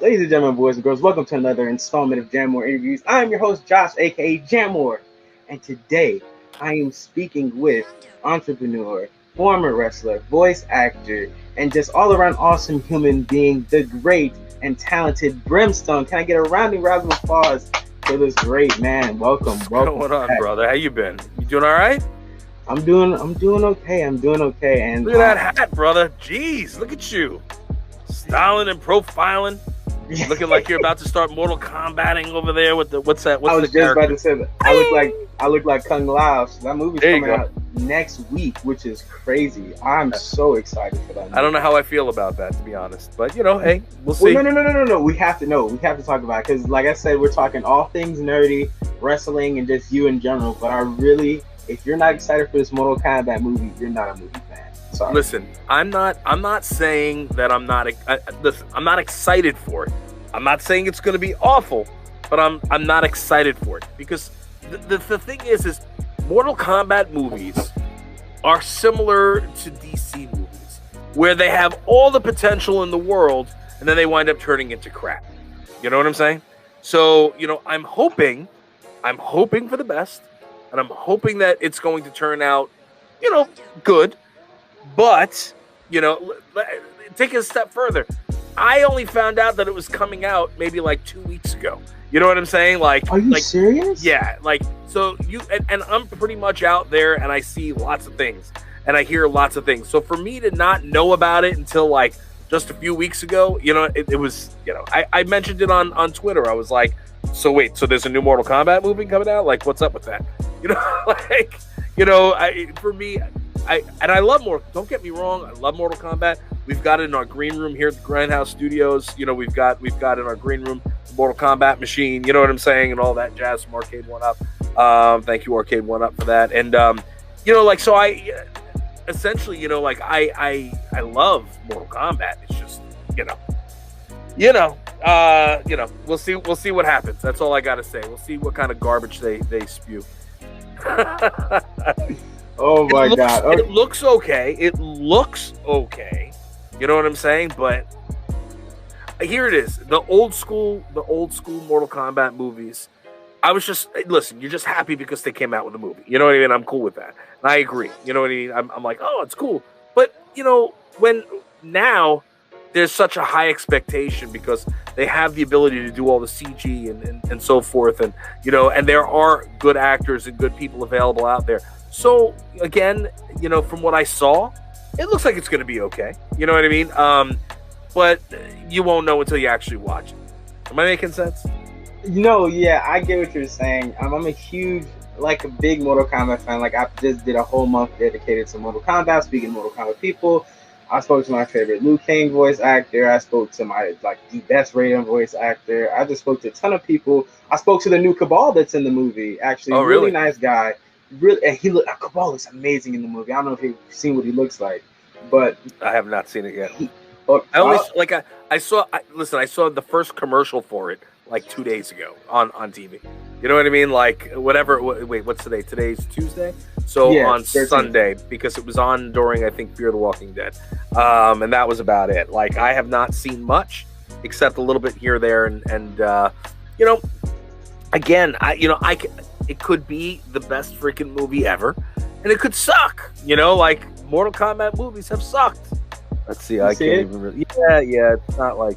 Ladies and gentlemen, boys and girls, welcome to another installment of Jantmor interviews. I am your host, Josh, aka Jantmor, and today I am speaking with entrepreneur, former wrestler, voice actor, and just all around awesome human being, the great and talented Brimstone. Can I get a rounding round of applause for this great man? Welcome. What's going on, brother? How you been? You doing all right? I'm doing okay. And look at that hat, brother. Jeez, look at you, styling and profiling. Looking like you're about to start Mortal Kombating over there with the what's that? What's I was just about to say that. I look like Kung Lao. So that movie's coming out next week, which is crazy. I'm so excited for that movie. I don't know how I feel about that, to be honest, but hey, we'll see. Well, no. We have to talk about it because, like I said, we're talking all things nerdy, wrestling, and just you in general. But if you're not excited for this Mortal Kombat movie, you're not a movie fan. Sorry. Listen, I'm not saying that I'm not excited for it. I'm not saying it's going to be awful, but I'm not excited for it because the thing is Mortal Kombat movies are similar to DC movies where they have all the potential in the world and then they wind up turning into crap. You know what I'm saying? So, I'm hoping for the best, and I'm hoping that it's going to turn out, good. But, take it a step further. I only found out that it was coming out maybe like 2 weeks ago. You know what I'm saying? Like, are you serious? Yeah. So and I'm pretty much out there and I see lots of things and I hear lots of things. So for me to not know about it until like just a few weeks ago, it was, I mentioned it on Twitter. I was like, so wait, so there's a new Mortal Kombat movie coming out? Like, what's up with that? For me, I love Mortal. Don't get me wrong. I love Mortal Kombat. We've got it in our green room here at the Grindhouse Studios. We've got in our green room the Mortal Kombat machine. You know what I'm saying, and all that jazz from Arcade 1UP. Thank you, Arcade 1UP, for that. And so I essentially, I love Mortal Kombat. It's just, we'll see what happens. That's all I gotta say. We'll see what kind of garbage they spew. Oh my God. Okay. It looks okay. You know what I'm saying? But here it is. The old school Mortal Kombat movies. You're just happy because they came out with a movie. You know what I mean? I'm cool with that. And I agree. You know what I mean? I'm like, oh, it's cool. But, when now there's such a high expectation because they have the ability to do all the CG and so forth. And, and there are good actors and good people available out there. So again, from what I saw, it looks like it's going to be okay. You know what I mean? But you won't know until you actually watch it. Am I making sense? Yeah, I get what you're saying. I'm a big Mortal Kombat fan. Like, I just did a whole month dedicated to Mortal Kombat, speaking of Mortal Kombat people. I spoke to my favorite Liu Kang voice actor. I spoke to my, the best Raiden voice actor. I just spoke to a ton of people. I spoke to the new Cabal that's in the movie, actually. Oh, really? Nice guy. Really, and Cabal looks amazing in the movie. I don't know if you've seen what he looks like, but I have not seen it yet. I saw the first commercial for it like 2 days ago on TV. You know what I mean? Like, whatever. Wait, what's today? Today's Tuesday. So yeah, on 13th. Sunday, because it was on during, I think, Fear the Walking Dead, and that was about it. Like, I have not seen much except a little bit here or there, and again, it could be the best freaking movie ever, and it could suck. Like Mortal Kombat movies have sucked. Let's see. I can't even really. Yeah. It's not like.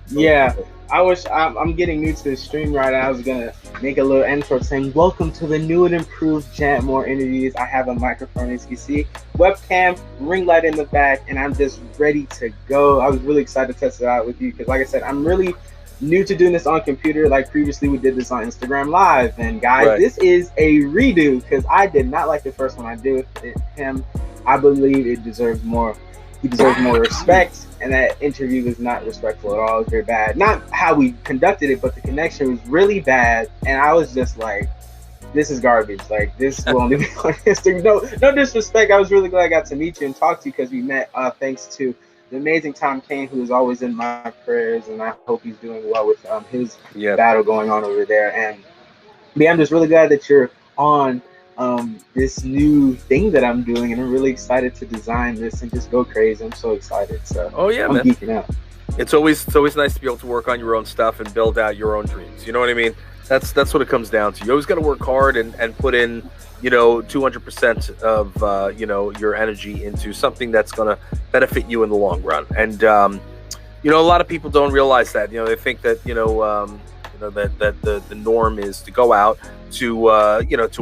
Yeah, I'm getting new to the stream right now. I was gonna make a little intro saying, "Welcome to the new and improved Jantmor interviews." I have a microphone, as you see, webcam, ring light in the back, and I'm just ready to go. I was really excited to test it out with you because, like I said, I'm really new to doing this on computer. Like previously, we did this on Instagram Live, and guys, This is a redo because I did not like the first one I did with him. I believe it deserves more. He deserves more respect, and that interview was not respectful at all. It was very bad. Not how we conducted it, but the connection was really bad, and I was just like, this is garbage. Like, this will only be on Instagram. No disrespect. I was really glad I got to meet you and talk to you because we met thanks to the amazing Tom Kane, who is always in my prayers, and I hope he's doing well with his battle going on over there. And I'm just really glad that you're on this new thing that I'm doing, and I'm really excited to design this and just go crazy. I'm so excited. So I'm geeking out. it's always nice to be able to work on your own stuff and build out your own dreams. You know what I mean? That's what it comes down to. You always got to work hard and put in, 200% of your energy into something that's going to benefit you in the long run. And a lot of people don't realize that. They think that that the norm is to go out to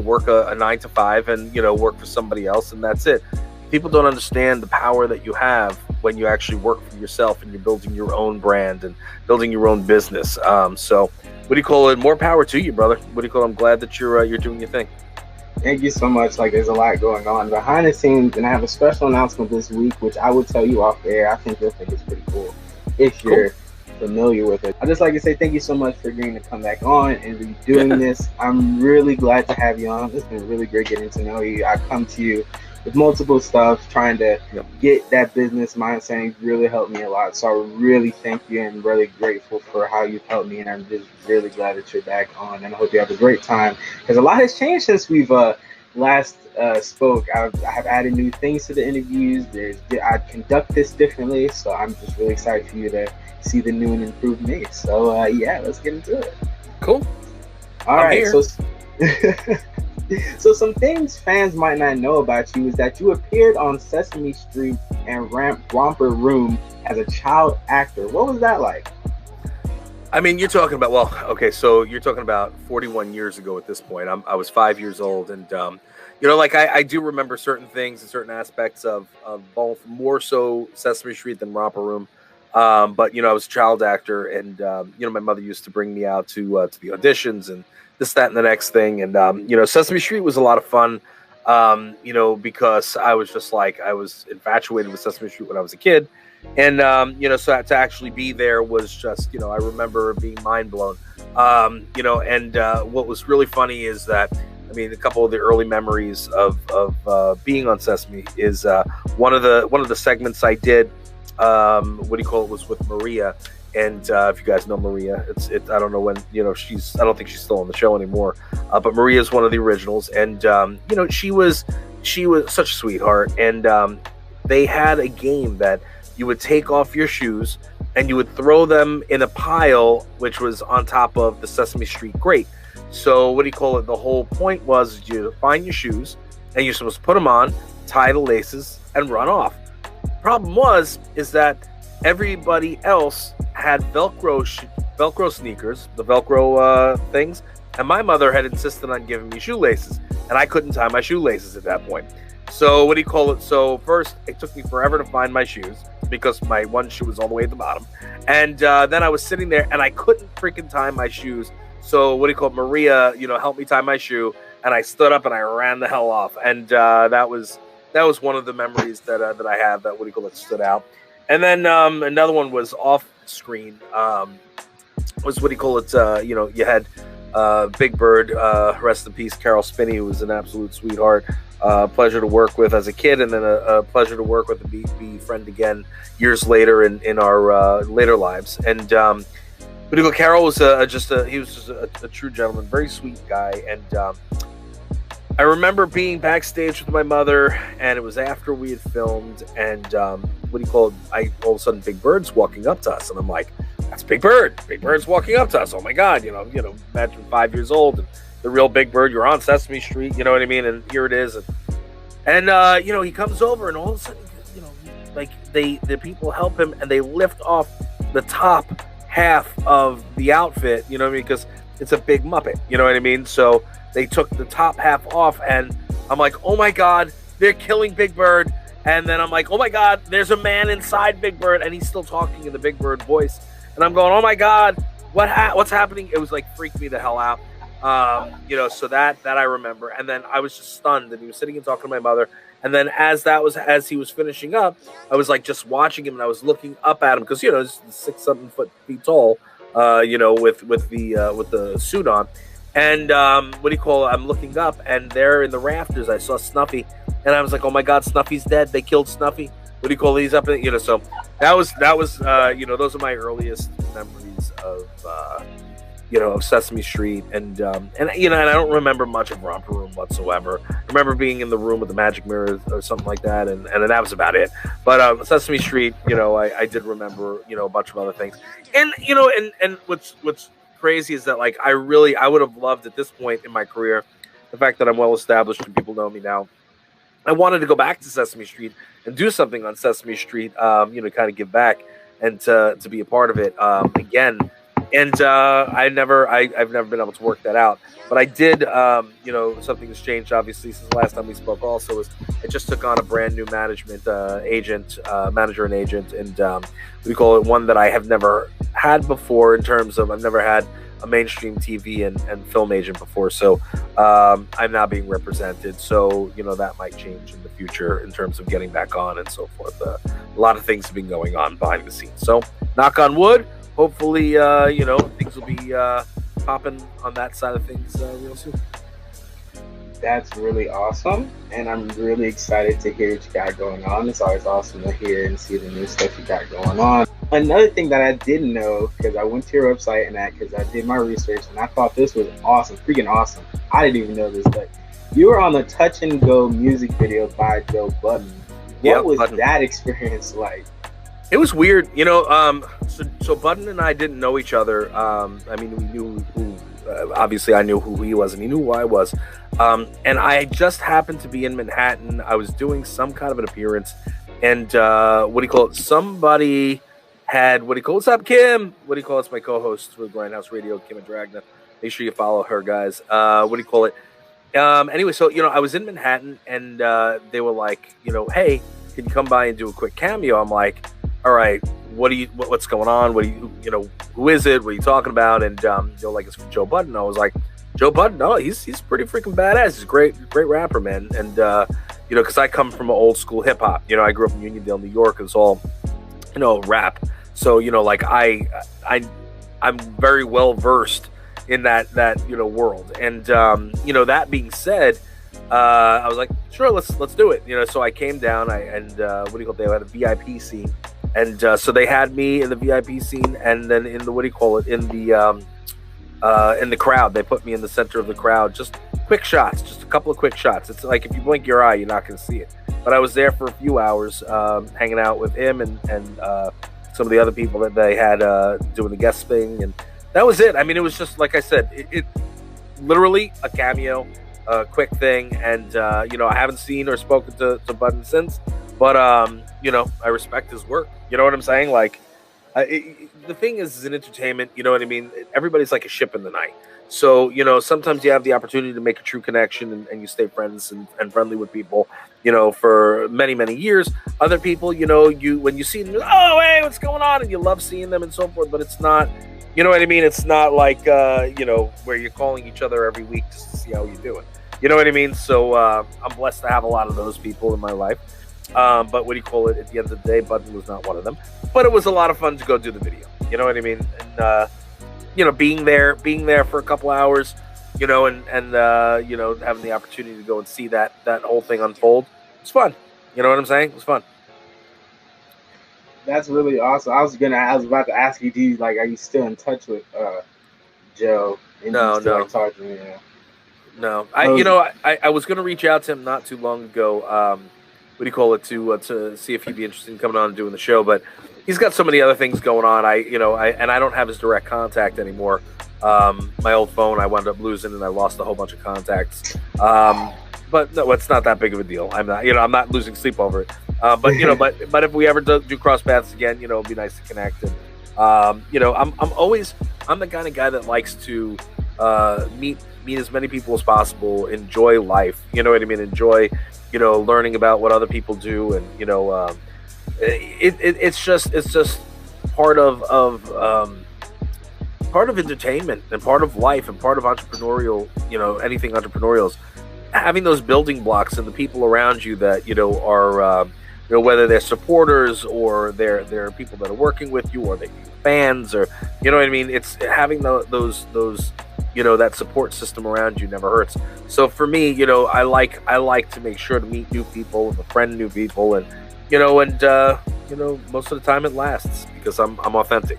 work a 9 to 5 and work for somebody else, and that's it. People don't understand the power that you have when you actually work for yourself and you're building your own brand and building your own business. So what do you call it? More power to you, brother. What do you call it? I'm glad that you're doing your thing. Thank you so much. Like, there's a lot going on behind the scenes, and I have a special announcement this week, which I will tell you off air. I think you'll think it's pretty cool if you're familiar with it. I'd just like to say thank you so much for agreeing to come back on and be doing this. I'm really glad to have you on. It's been really great getting to know you. I come to you with multiple stuff, trying to get that business mindset. You've really helped me a lot. So I really thank you and really grateful for how you've helped me. And I'm just really glad that you're back on. And I hope you have a great time, because a lot has changed since we've last spoke. I have added new things to the interviews. I conduct this differently. So I'm just really excited for you to see the new and improved me. So let's get into it. Cool. All right. Here. So some things fans might not know about you is that you appeared on Sesame Street and Romper Room as a child actor. What was that like? I mean, you're talking about, so you're talking about 41 years ago at this point. I was 5 years old, and I do remember certain things and certain aspects of both, more so Sesame Street than Romper Room. But I was a child actor, and my mother used to bring me out to the auditions and this, that, and the next thing. And Sesame Street was a lot of fun, because I was just I was infatuated with Sesame Street when I was a kid. And so to actually be there was just, I remember being mind blown. What was really funny is that, a couple of the early memories of being on Sesame is one of the segments I did. Was with Maria. And if you guys know Maria, I don't know when, I don't think she's still on the show anymore. But Maria is one of the originals. And, she was such a sweetheart. And they had a game that you would take off your shoes and you would throw them in a pile, which was on top of the Sesame Street grate. So the whole point was you find your shoes and you're supposed to put them on, tie the laces, and run off. Problem is that everybody else had Velcro sneakers, the Velcro things, and my mother had insisted on giving me shoelaces, and I couldn't tie my shoelaces at that point. So so first it took me forever to find my shoes because my one shoe was all the way at the bottom, and then I was sitting there and I couldn't freaking tie my shoes. So Maria helped me tie my shoe, and I stood up and I ran the hell off, and that was one of the memories that I have that stood out. And then another one was off screen. Was you had Big Bird, rest in peace, Carol Spinney, who was an absolute sweetheart. Pleasure to work with as a kid, and then a pleasure to work with and be friend again years later in our later lives. And Carol was he was just a true gentleman, very sweet guy. And I remember being backstage with my mother, and it was after we had filmed, and all of a sudden Big Bird's walking up to us, and I'm like, that's Big Bird. Big Bird's walking up to us. Oh my God, imagine 5 years old and the real Big Bird. You're on Sesame Street, you know what I mean? And here it is, and he comes over, and all of a sudden, the people help him, and they lift off the top half of the outfit, because it's a big Muppet, you know what I mean? So they took the top half off, and I'm like, oh my God, they're killing Big Bird. And then I'm like, oh my God, there's a man inside Big Bird, and he's still talking in the Big Bird voice. And I'm going, oh my God, what's happening? It was freaked me the hell out. So that I remember. And then I was just stunned, and he was sitting and talking to my mother. And then as he was finishing up, I was just watching him, and I was looking up at him because he's 6-7 feet tall, with the suit on. And I'm looking up, and there in the rafters I saw Snuffy, and I was like, oh my God, Snuffy's dead. They killed Snuffy. He's up in, so that was those are my earliest memories of of Sesame Street, and and I don't remember much of Romper Room whatsoever. I remember being in the room with the magic mirror or something like that, and that was about it. But Sesame Street, I did remember a bunch of other things, and and what's crazy is that like I would have loved at this point in my career, the fact that I'm well established and people know me now. I wanted to go back to Sesame Street and do something on Sesame Street, kind of give back and to be a part of it again. And I've never been able to work that out. But I did, something has changed obviously since the last time we spoke. Also, is I just took on a brand new management manager and agent, and we call it one that I have never had before. In terms of I've never had a mainstream TV and film agent before, so I'm now being represented. So that might change in the future in terms of getting back on and so forth. A lot of things have been going on behind the scenes. So knock on wood. Hopefully, things will be popping on that side of things real soon. That's really awesome, and I'm really excited to hear what you got going on. It's always awesome to hear and see the new stuff you got going on. Another thing that I didn't know, because I went to your website and because I did my research, and I thought this was awesome, freaking awesome. I didn't even know this, but you were on the Touch and Go music video by Joe Budden. What was that experience like? It was weird, so Budden and I didn't know each other. I mean, we knew who, obviously I knew who he was and he knew who I was. And I just happened to be in Manhattan. I was doing some kind of an appearance, and somebody had, what's up, Kim? It's my co-host with Grindhouse Radio, Kim and Dragna. Make sure you follow her, guys. Anyway, so, I was in Manhattan, and they were like, hey, can you come by and do a quick cameo? I'm like, all right, what's going on? Who is it? What are you talking about? And they're like, it's from Joe Budden. I was like, Joe Budden? No, he's pretty freaking badass. He's a great rapper, man. And because I come from old school hip hop. I grew up in Uniondale, New York. It was all rap. So like I'm very well versed in that world. And that being said, I was like, sure, let's do it. So I came down. They had a VIP scene. And so they had me in the VIP scene, and then in the in the crowd. They put me in the center of the crowd. Just quick shots, just a couple of quick shots. It's like if you blink your eye, you're not going to see it. But I was there for a few hours, hanging out with him and some of the other people that they had doing the guest thing, and that was it. I mean, it was just like I said, it literally a cameo, a quick thing, and I haven't seen or spoken to Budden since, but I respect his work. You know what I'm saying? Like, the thing is in entertainment, you know what I mean? Everybody's like a ship in the night. So, sometimes you have the opportunity to make a true connection and you stay friends and friendly with people, for many, many years. Other people, when you see them, oh, hey, what's going on? And you love seeing them and so forth, but it's not, you know what I mean? It's not like, where you're calling each other every week just to see how you're doing. You know what I mean? So I'm blessed to have a lot of those people in my life. But at the end of the day, Budden was not one of them. But it was a lot of fun to go do the video. You know what I mean? And being there for a couple hours, and having the opportunity to go and see that whole thing unfold, it's fun. You know what I'm saying? It was fun. That's really awesome. I was about to ask you, are you still in touch with Joe? No. Talk to him, No. I was gonna reach out to him not too long ago. To see if he'd be interested in coming on and doing the show, but he's got so many other things going on. I don't have his direct contact anymore. My old phone I wound up losing, and I lost a whole bunch of contacts. But no, it's not that big of a deal. I'm not losing sleep over it. But if we ever do cross paths again, it'd be nice to connect. And I'm the kind of guy that likes to meet as many people as possible, enjoy life. You know what I mean? Enjoy, learning about what other people do, and it's just part of entertainment and part of life and part of entrepreneurial, anything entrepreneurial is having those building blocks and the people around you that are whether they're supporters or they're people that are working with you or they're fans, or you know what I mean. It's having those that support system around you never hurts. So for me, I like to make sure to meet new people and befriend new people, and most of the time it lasts because I'm authentic.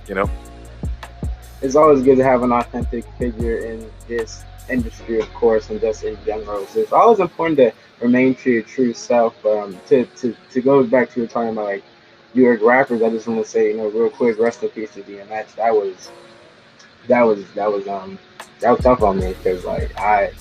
it's always good to have an authentic figure in this industry, of course, and just in general. So it's always important to remain to your true self. To go back to you talking about like you were rappers, I just want to say, real quick, rest in peace to DMX. That was that was tough on me because like I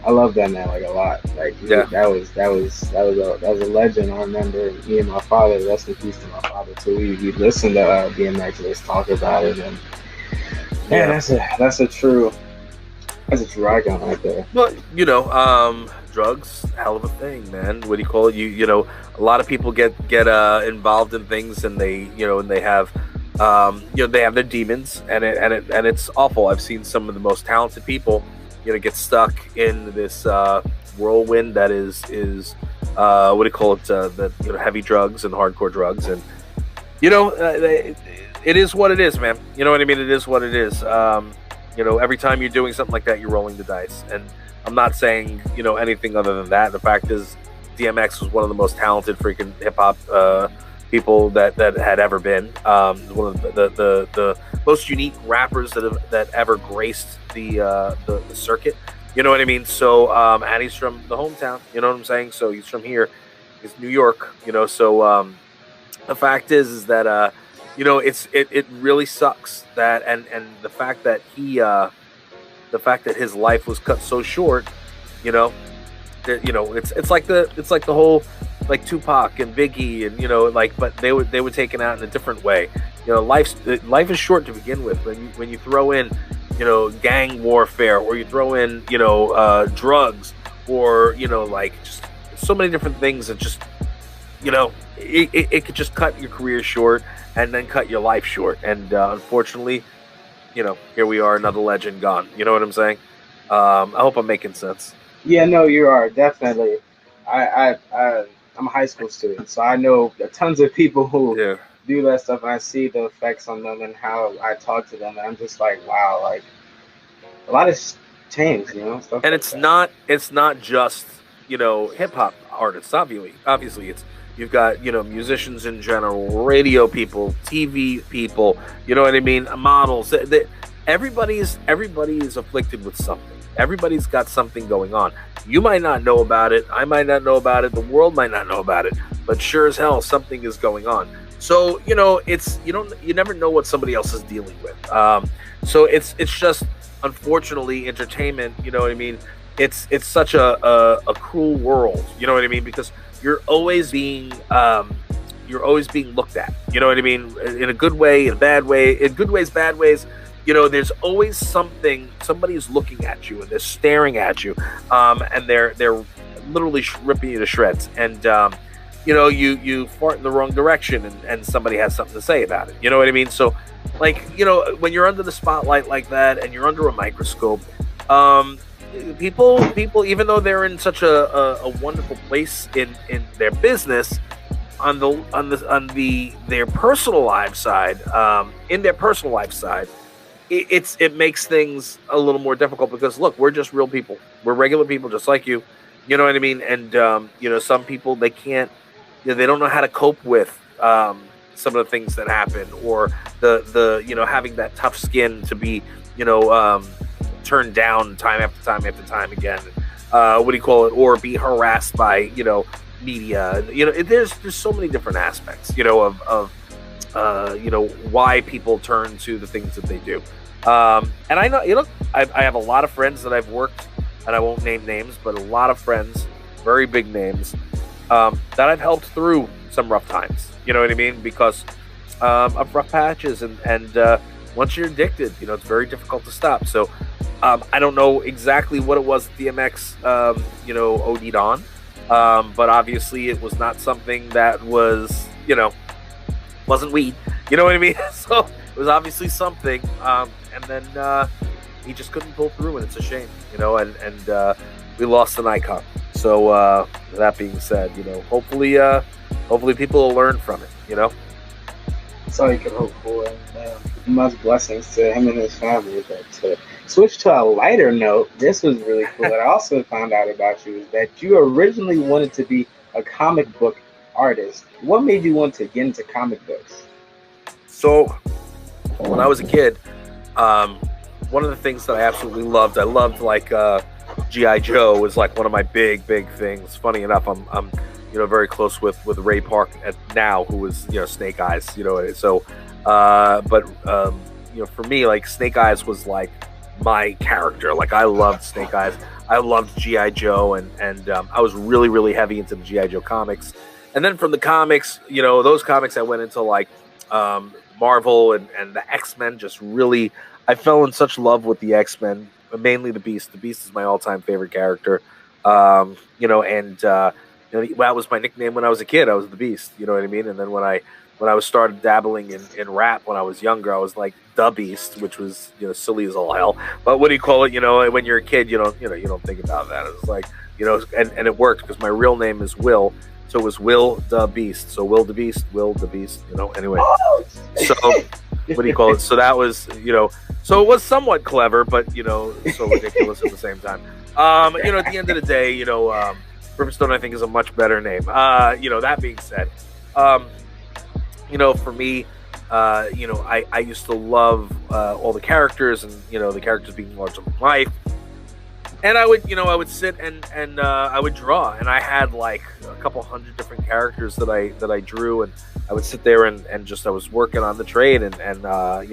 love that man like a lot. Like Yeah, that was a legend. I remember me and my father. Rest in peace to my father too. We listened to DMX. Let's talk about it, and man, yeah. that's a true icon right there. Well, drugs, hell of a thing, man. What do you call it? A lot of people get involved in things, and they have, they have their demons, and it's awful. I've seen some of the most talented people, get stuck in this whirlwind that is what do you call it? The heavy drugs and hardcore drugs, and it is what it is, man. You know what I mean? It is what it is. Every time you're doing something like that, you're rolling the dice. And I'm not saying, anything other than that. The fact is, DMX was one of the most talented freaking hip hop people that had ever been. One of the most unique rappers that ever graced the circuit. You know what I mean? So, and he's from the hometown. You know what I'm saying? So he's from here. He's New York. So the fact is that it really sucks that and the fact that his life was cut so short, you know it's like the whole, like Tupac and Biggie, and but they were taken out in a different way. Life is short to begin with. When you throw in gang warfare, or you throw in drugs, or like just so many different things that just it could just cut your career short, and then cut your life short. And unfortunately, here we are, another legend gone. You know what I'm saying? I hope I'm making sense. Yeah, no, you are definitely. I'm a high school student, so I know tons of people who Yeah. do that stuff, and I see the effects on them and how I talk to them, and I'm just like, wow, like a lot has changed, stuff And like it's that. not just hip hop artists. Obviously, it's you've got musicians in general, radio people, TV people. You know what I mean? Models. Everybody is afflicted with something. Everybody's got something going on. You might not know about it. I might not know about it. The world might not know about it. But sure as hell, something is going on. So it's you never know what somebody else is dealing with. So it's just, unfortunately, entertainment. You know what I mean? It's such a cruel world. You know what I mean? Because you're always being looked at. You know what I mean? In a good way, in a bad way, in good ways, bad ways. There's always somebody's looking at you, and they're staring at you, and they're literally ripping you to shreds. And you fart in the wrong direction, and somebody has something to say about it. You know what I mean? So, like, when you're under the spotlight like that, and you're under a microscope, people, even though they're in such a wonderful place in their business, on their personal life side, in their personal life side, it makes things a little more difficult, because look, we're just real people. We're regular people just like you. You know what I mean? And some people, they can't, they don't know how to cope with some of the things that happen, or the having that tough skin to be turned down time after time after time again. What do you call it? Or be harassed by media. There's so many different aspects of why people turn to the things that they do. And I know, I have a lot of friends that I've worked, and I won't name names, but a lot of friends, very big names, that I've helped through some rough times. You know what I mean? Because of rough patches, and once you're addicted, it's very difficult to stop. So I don't know exactly what it was that DMX, OD'd on, but obviously it was not something that was, wasn't weed. You know what I mean? So it was obviously something, and then he just couldn't pull through, and it's a shame, and we lost an icon. So that being said, hopefully people will learn from it. That's all you can hope for. And much blessings to him and his family. But to switch to a lighter note, this was really cool. What I also found out about you is that you originally wanted to be a comic book artist. What made you want to get into comic books? So when I was a kid, one of the things that I absolutely loved, like GI Joe was like one of my big things. Funny enough, I'm very close with Ray Park now, who was Snake Eyes. So but for me, like Snake Eyes was like my character. Like I loved Snake Eyes. I loved GI Joe, and I was really heavy into the GI Joe comics. And then from the comics, those comics, I went into like Marvel and the X-Men. Just really, I fell in such love with the X-Men, mainly the Beast. The Beast is my all-time favorite character. That was my nickname when I was a kid. I was the Beast. You know what I mean? And then when I was started dabbling in rap when I was younger, I was like the Beast, which was silly as all hell. But what do you call it? When you're a kid, you don't think about that. It's like and it worked because my real name is Will. So it was Will the Beast. So Will the Beast, anyway. So what do you call it? So that was, so it was somewhat clever, but, so ridiculous at the same time. At the end of the day, Brimstone, I think, is a much better name. That being said, for me, I used to love all the characters and, the characters being larger than life. And I would sit and I would draw, and I had like a couple hundred different characters that I drew, and I would sit there and I was working on the trade, and I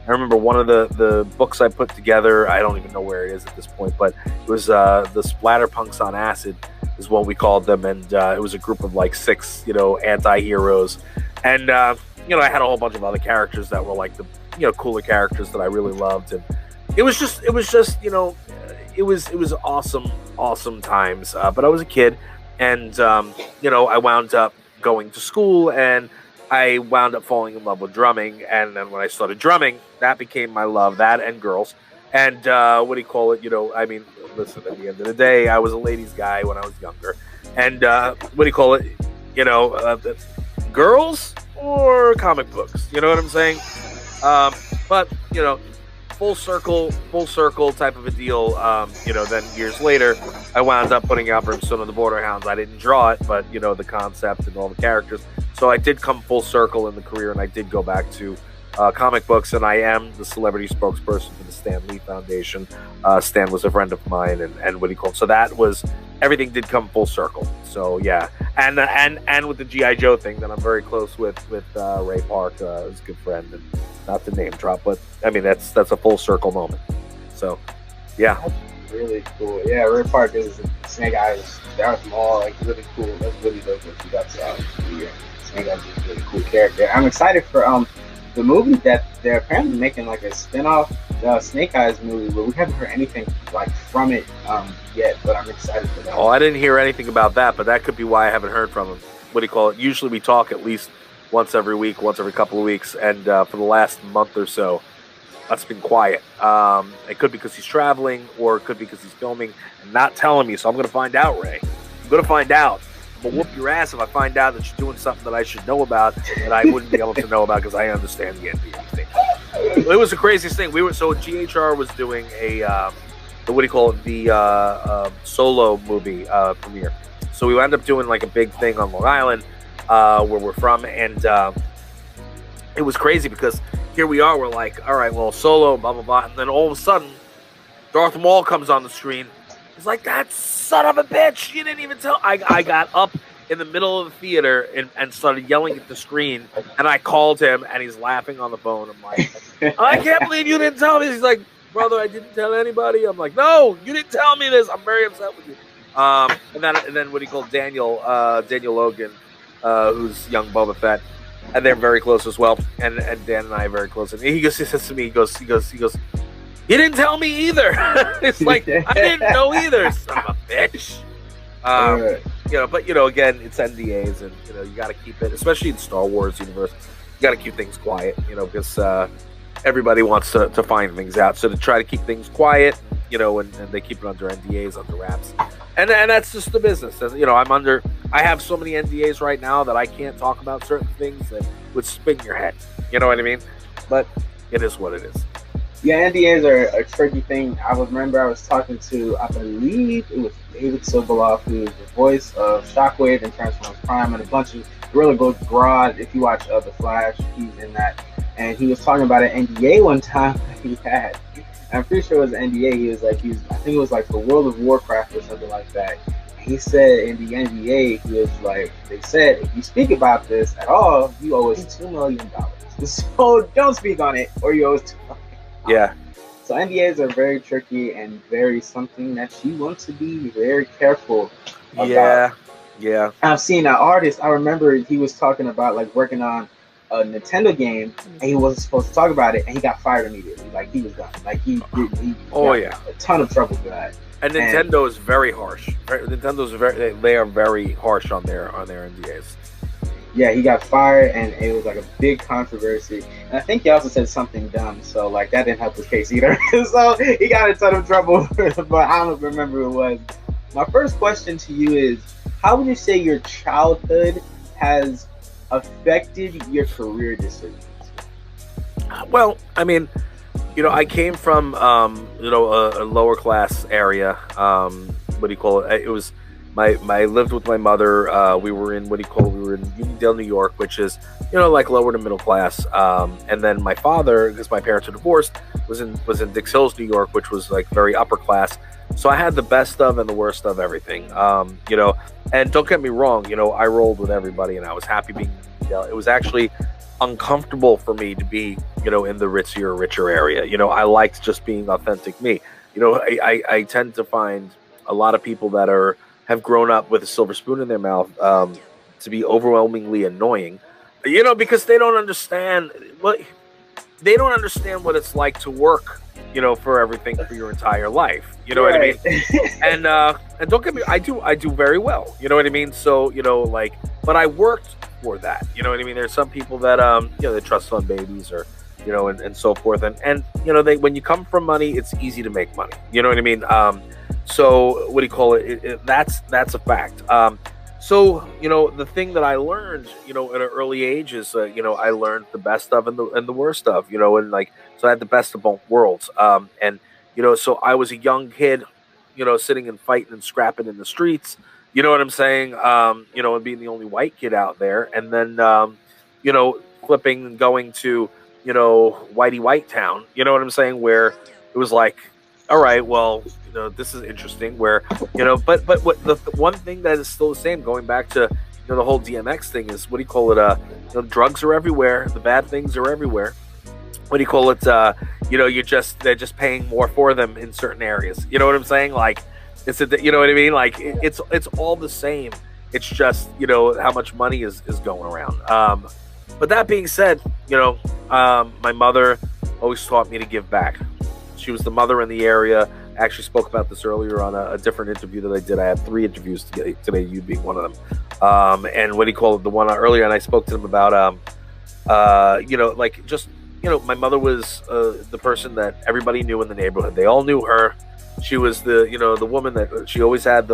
remember one of the books I put together. I don't even know where it is at this point, but it was the Splatterpunks on Acid is what we called them, and it was a group of like 6 anti-heroes, and I had a whole bunch of other characters that were like the cooler characters that I really loved, and it was just it was awesome times. But I was a kid, and I wound up going to school, and I wound up falling in love with drumming. And then when I started drumming, that became my love, that and girls. And what do you call it? I mean, listen, at the end of the day, I was a ladies' guy when I was younger. And what do you call it? Girls or comic books? You know what I'm saying? But full circle type of a deal. Then years later, I wound up putting out Brimstone and the Border Hounds. I didn't draw it, but the concept and all the characters. So I did come full circle in the career, and I did go back to comic books, and I am the celebrity spokesperson for the Stan Lee Foundation. Stan was a friend of mine, and what he called. So that was everything did come full circle. So yeah, and with the GI Joe thing, that I'm very close with Ray Park, who's a good friend, and not to name drop, but I mean that's a full circle moment. So yeah, that's really cool. Yeah, Ray Park is Snake Eyes. Darth Maul, like really cool. That's really dope what you got to Snake Eyes is a really cool character. I'm excited for the movie that they're apparently making, like a spin-off Snake Eyes movie, but we haven't heard anything like from it yet, but I'm excited for that. Oh, I didn't hear anything about that, but that could be why I haven't heard from him. What do you call it? Usually we talk at least once every week, once every couple of weeks, and for the last month or so, that's been quiet. It could be because he's traveling, or it could be because he's filming and not telling me, so I'm going to find out, Ray. I'm going to find out. I'm going to whoop your ass if I find out that you're doing something that I should know about that I wouldn't be able to know about because I understand the NBA thing. It was the craziest thing. So GHR was doing a the Solo movie premiere. So we wound up doing like a big thing on Long Island, where we're from, and it was crazy because here we are, we're like, all right, well, Solo, blah blah blah, and then all of a sudden, Darth Maul comes on the screen. It's like, that son of a bitch, you didn't even tell. I got up in the middle of the theater and started yelling at the screen, and I called him, and he's laughing on the phone. I'm like, I can't believe you didn't tell me. He's like, brother, I didn't tell anybody. I'm like, no, you didn't tell me this. I'm very upset with you. And then what he called Daniel Logan, who's young Boba Fett, and they're very close as well. And Dan and I are very close. And he says to me, he goes, you didn't tell me either. It's like, I didn't know either, son of a bitch. But again, it's NDAs, and you got to keep it, especially in Star Wars universe. You got to keep things quiet, because everybody wants to find things out. So to try to keep things quiet, and they keep it under NDAs, under wraps, and that's just the business. I have so many NDAs right now that I can't talk about certain things that would spin your head. You know what I mean? But it is what it is. Yeah, NDAs are a tricky thing. I remember I was talking to, I believe it was David Sobolov, who's the voice of Shockwave in Transformers Prime, and a bunch of really good broad. If you watch The Flash, he's in that. and he was talking about an NDA one time he had. I'm pretty sure it was an NDA. I think it was like for World of Warcraft or something like that. He said in the NDA, he was like, they said, if you speak about this at all, you owe us $2 million. So don't speak on it, or you owe us $2 million. Yeah. So NDAs are very tricky and very something that you want to be very careful about. Yeah. I've seen an artist. I remember he was talking about like working on a Nintendo game, and he wasn't supposed to talk about it, and he got fired immediately. Like he was done. Like he got a ton of trouble for that. And Nintendo is very harsh. They are very harsh on their NDAs. Yeah, he got fired, and it was like a big controversy. And I think he also said something dumb, so like that didn't help his case either. So he got in a ton of trouble, but I don't remember who it was. My first question to you is, how would you say your childhood has affected your career decisions? Well, I mean, I came from a lower class area. What do you call it? It was I lived with my mother. We were in Uniondale, New York, which is like lower to middle class. And then my father, because my parents are divorced, was in Dix Hills, New York, which was like very upper class. So I had the best of and the worst of everything. And don't get me wrong, I rolled with everybody, and I was happy being in Uniondale. It was actually uncomfortable for me to be in the richer area. I liked just being authentic me. I tend to find a lot of people that have grown up with a silver spoon in their mouth to be overwhelmingly annoying, because they don't understand what it's like to work for everything for your entire life. You know what I mean? And don't get me, I do very well. You know what I mean? So, but I worked for that. You know what I mean? There's some people that, they trust fund babies or, and so forth. And when you come from money, it's easy to make money. You know what I mean? So what do you call it? That's a fact. So, the thing that I learned, at an early age is, I learned the best of and the worst of, so I had the best of both worlds. So I was a young kid, sitting and fighting and scrapping in the streets, you know what I'm saying? And being the only white kid out there, and then, flipping and going to, Whitey White Town, you know what I'm saying? Where it was like, all right, well, this is interesting where, but what the one thing that is still the same, going back to, the whole DMX thing is, what do you call it? Drugs are everywhere. The bad things are everywhere. What do you call it? They're just paying more for them in certain areas. You know what I'm saying? Like, you know what I mean? Like it's all the same. It's just, how much money is going around. But that being said, my mother always taught me to give back. She was the mother in the area. I actually spoke about this earlier on a different interview that I did. I had 3 interviews today, you being one of them. And what do you call it? The one earlier, and I spoke to them about, my mother was the person that everybody knew in the neighborhood. They all knew her. She was the woman that she always had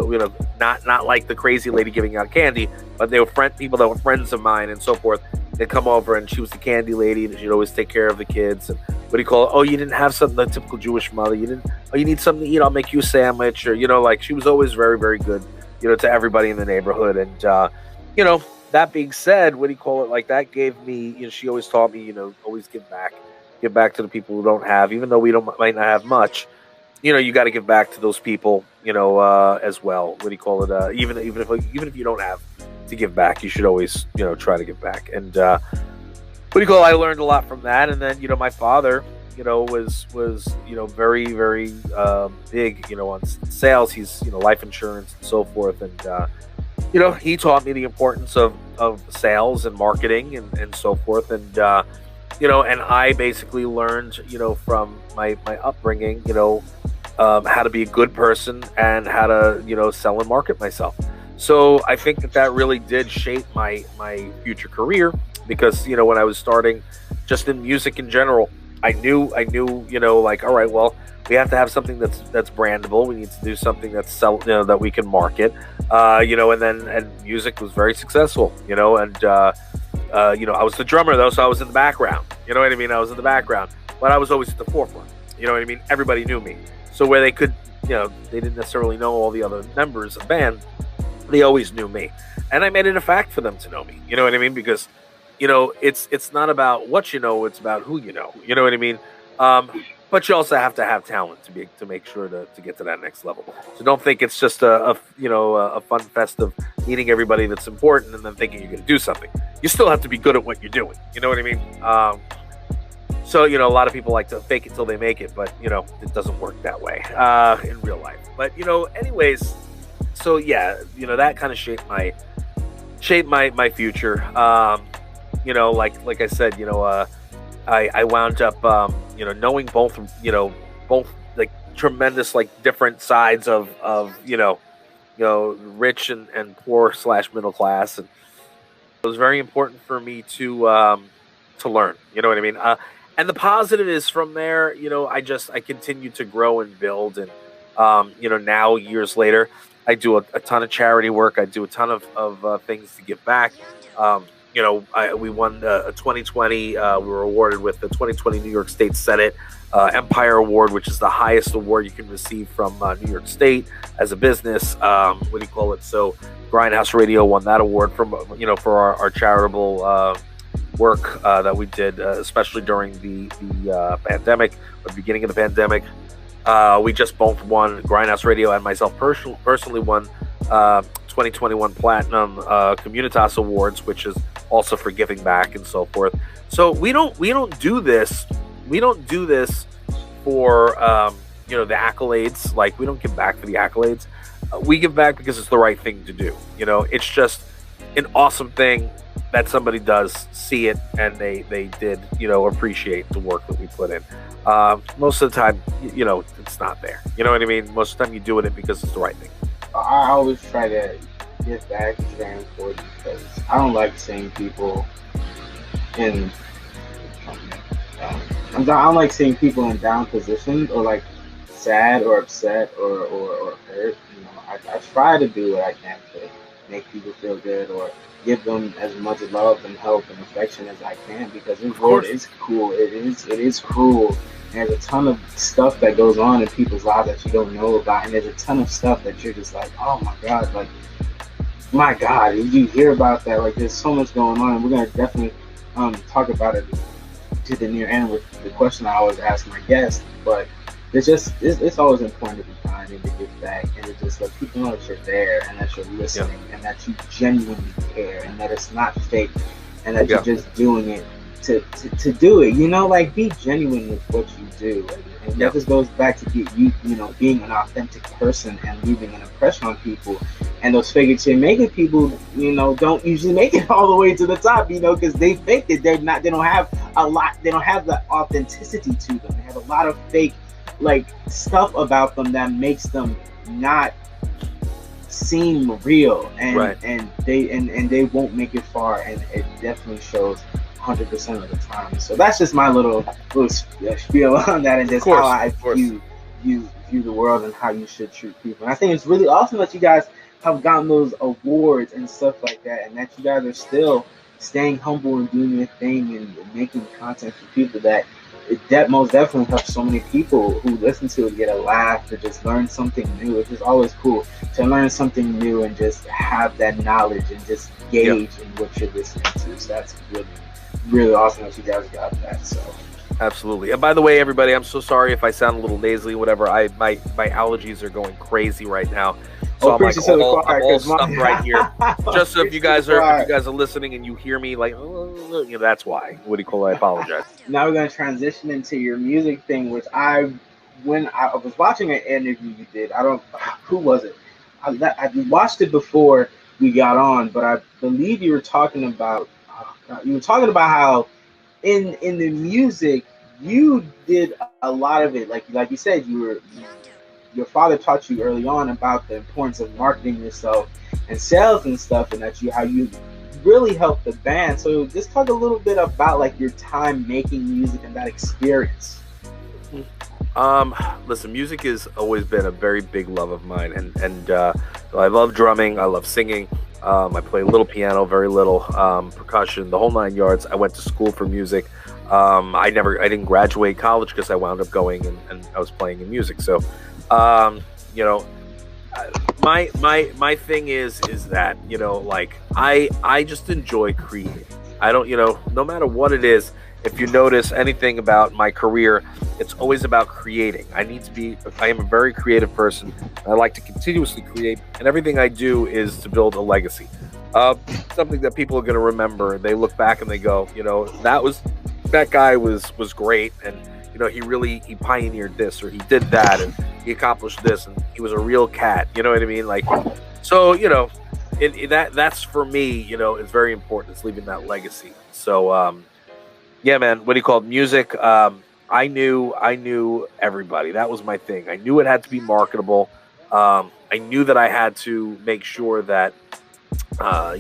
not like the crazy lady giving out candy, but they were people that were friends of mine and so forth. They'd come over, and she was the candy lady, and she'd always take care of the kids. And what do you call it? Oh, you didn't have something, the typical Jewish mother. You need something to eat, I'll make you a sandwich. Or, she was always very, very good, to everybody in the neighborhood. And, that being said, what do you call it? Like, that gave me, she always taught me, always give back to the people who don't have, even though we might not have much. You got to give back to those people, as well. What do you call it? Even if you don't have to give back, you should always, try to give back. And what do you call it? I learned a lot from that. And then, my father, was very, very big, on sales. He's, life insurance and so forth. And he taught me the importance of sales and marketing and so forth. And and I basically learned, from my upbringing, how to be a good person and how to, sell and market myself. So I think that really did shape my future career, because, when I was starting just in music in general, I knew, like, all right, well, we have to have something that's brandable. We need to do something that's that we can market, and music was very successful, and, I was the drummer though, so I was in the background, you know what I mean? I was in the background, but I was always at the forefront, you know what I mean? Everybody knew me. So where they could, they didn't necessarily know all the other members of the band, they always knew me. And I made it a fact for them to know me, you know what I mean? Because, it's not about what you know, it's about who you know. You know what I mean? But you also have to have talent to make sure to get to that next level. So don't think it's just a fun fest of meeting everybody that's important and then thinking you're going to do something. You still have to be good at what you're doing. You know what I mean? So a lot of people like to fake it till they make it, but it doesn't work that way in real life. But anyways, so yeah, that kind of shaped my future. Like I said, I wound up knowing both like tremendous like different sides of rich and poor / middle class, and it was very important for me to learn. You know what I mean? And the positive is from there, I continue to grow and build, and now years later, I do a ton of charity work. I do a ton of things to give back. We won a 2020. We were awarded with the 2020 New York State Senate Empire Award, which is the highest award you can receive from New York State as a business. So Grindhouse Radio won that award for our charitable work that we did, especially during the pandemic, or the beginning of the pandemic. We just both won. Grindhouse Radio and myself personally won 2021 Platinum Communitas Awards, which is also for giving back and so forth. So we don't do this. We don't do this for the accolades. Like, we don't give back for the accolades. We give back because it's the right thing to do. It's just an awesome thing that somebody does see it and they did appreciate the work that we put in. Most of the time, it's not there. You know what I mean? Most of the time you doing it because it's the right thing. I always try to give back. It's very important because I don't like seeing people in I don't like seeing people in down positions, or like sad or upset or hurt. I try to do what I can to make people feel good, or give them as much love and help and affection as I can, because this world is cool. It is cruel. And there's a ton of stuff that goes on in people's lives that you don't know about, and there's a ton of stuff that you're just like, oh my God, like, my God, did you hear about that? Like, there's so much going on, and we're gonna definitely talk about it to the near end with the question I always ask my guests. But it's always important to be kind and to give back, and to just let people know that you're there and that you're listening, and that you genuinely care, and that it's not fake, and that you're just doing it to do it. Like, be genuine with what you do, and that just goes back to being an authentic person and leaving an impression on people. And those fake it till you make it people, don't usually make it all the way to the top, because they think that they don't have the authenticity to them. They have a lot of fake like stuff about them that makes them not seem real, and they won't make it far, and it definitely shows 100% of the time. So that's just my little spiel on that, and just how I view the world and how you should treat people. And I think it's really awesome that you guys have gotten those awards and stuff like that, and that you guys are still staying humble and doing your thing and making content for people that most definitely helps so many people who listen to it get a laugh or just learn something new. It's just always cool to learn something new and just have that knowledge and just gauge in what you're listening to. So that's really, really awesome that you guys got that. So absolutely. And by the way, everybody, I'm so sorry if I sound a little nasally, whatever. My allergies are going crazy right now. So I'm like all stuff right here. Just so if you guys are listening and you hear me like, that's why. I apologize. Now we're gonna transition into your music thing, which when I was watching an interview you did. Who was it? I watched it before we got on, but I believe you were talking about how in the music you did a lot of it. Like you said, your father taught you early on about the importance of marketing yourself and sales and stuff, and how you really helped the band. So just talk a little bit about like your time making music and that experience. Listen, music has always been a very big love of mine, and I love drumming, I love singing. I play a little piano, very little, percussion, the whole 9 yards. I went to school for music. I didn't graduate college because I wound up going and I was playing in music. So my thing is that like I just enjoy creating. I don't, no matter what it is, if you notice anything about my career, it's always about creating. I am a very creative person. I like to continuously create, and everything I do is to build a legacy. Uh, Something that people are going to remember. They look back and they go, that guy was great, and he pioneered this, or he did that, and he accomplished this, and he was a real cat. You know what I mean? Like, so that's for me. It's very important. It's leaving that legacy. So yeah, man. What do you call it? Music? I knew everybody. That was my thing. I knew it had to be marketable. I knew that I had to make sure that I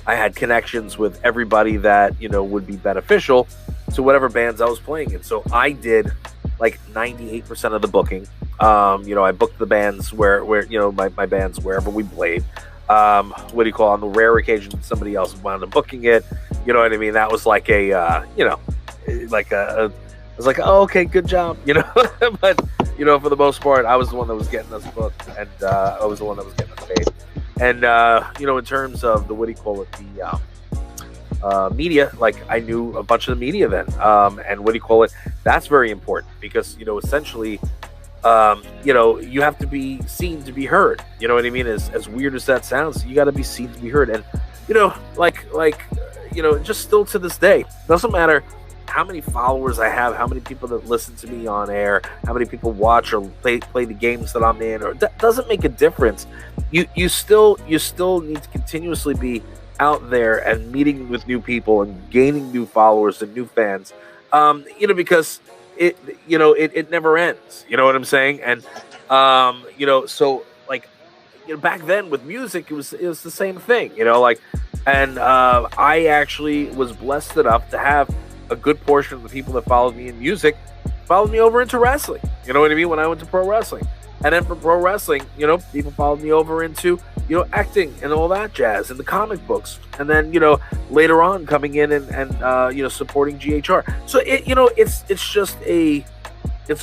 had connections with everybody that would be beneficial to whatever bands I was playing in. So I did like 98% of the booking. I booked the bands where my bands wherever we played. What do you call it? On the rare occasion somebody else wound up booking it? You know what I mean? That was like I was like, oh, okay, good job, But for the most part, I was the one that was getting us booked, and I was the one that was getting us paid. And in terms of the what do you call it, the media, like I knew a bunch of the media then, and what do you call it? That's very important because essentially, you have to be seen to be heard. You know what I mean? As weird as that sounds, you got to be seen to be heard, and just still to this day, doesn't matter how many followers I have, how many people that listen to me on air, how many people watch or play the games that I'm in, or that doesn't make a difference. You still need to continuously be out there and meeting with new people and gaining new followers and new fans. Because it never ends. You know what I'm saying? And so like back then with music, it was the same thing. And I actually was blessed enough to have a good portion of the people that followed me in music followed me over into wrestling. You know what I mean? When I went to pro wrestling. And then from pro wrestling, people followed me over into, acting and all that jazz and the comic books. And then, later on coming in and supporting GHR. So it's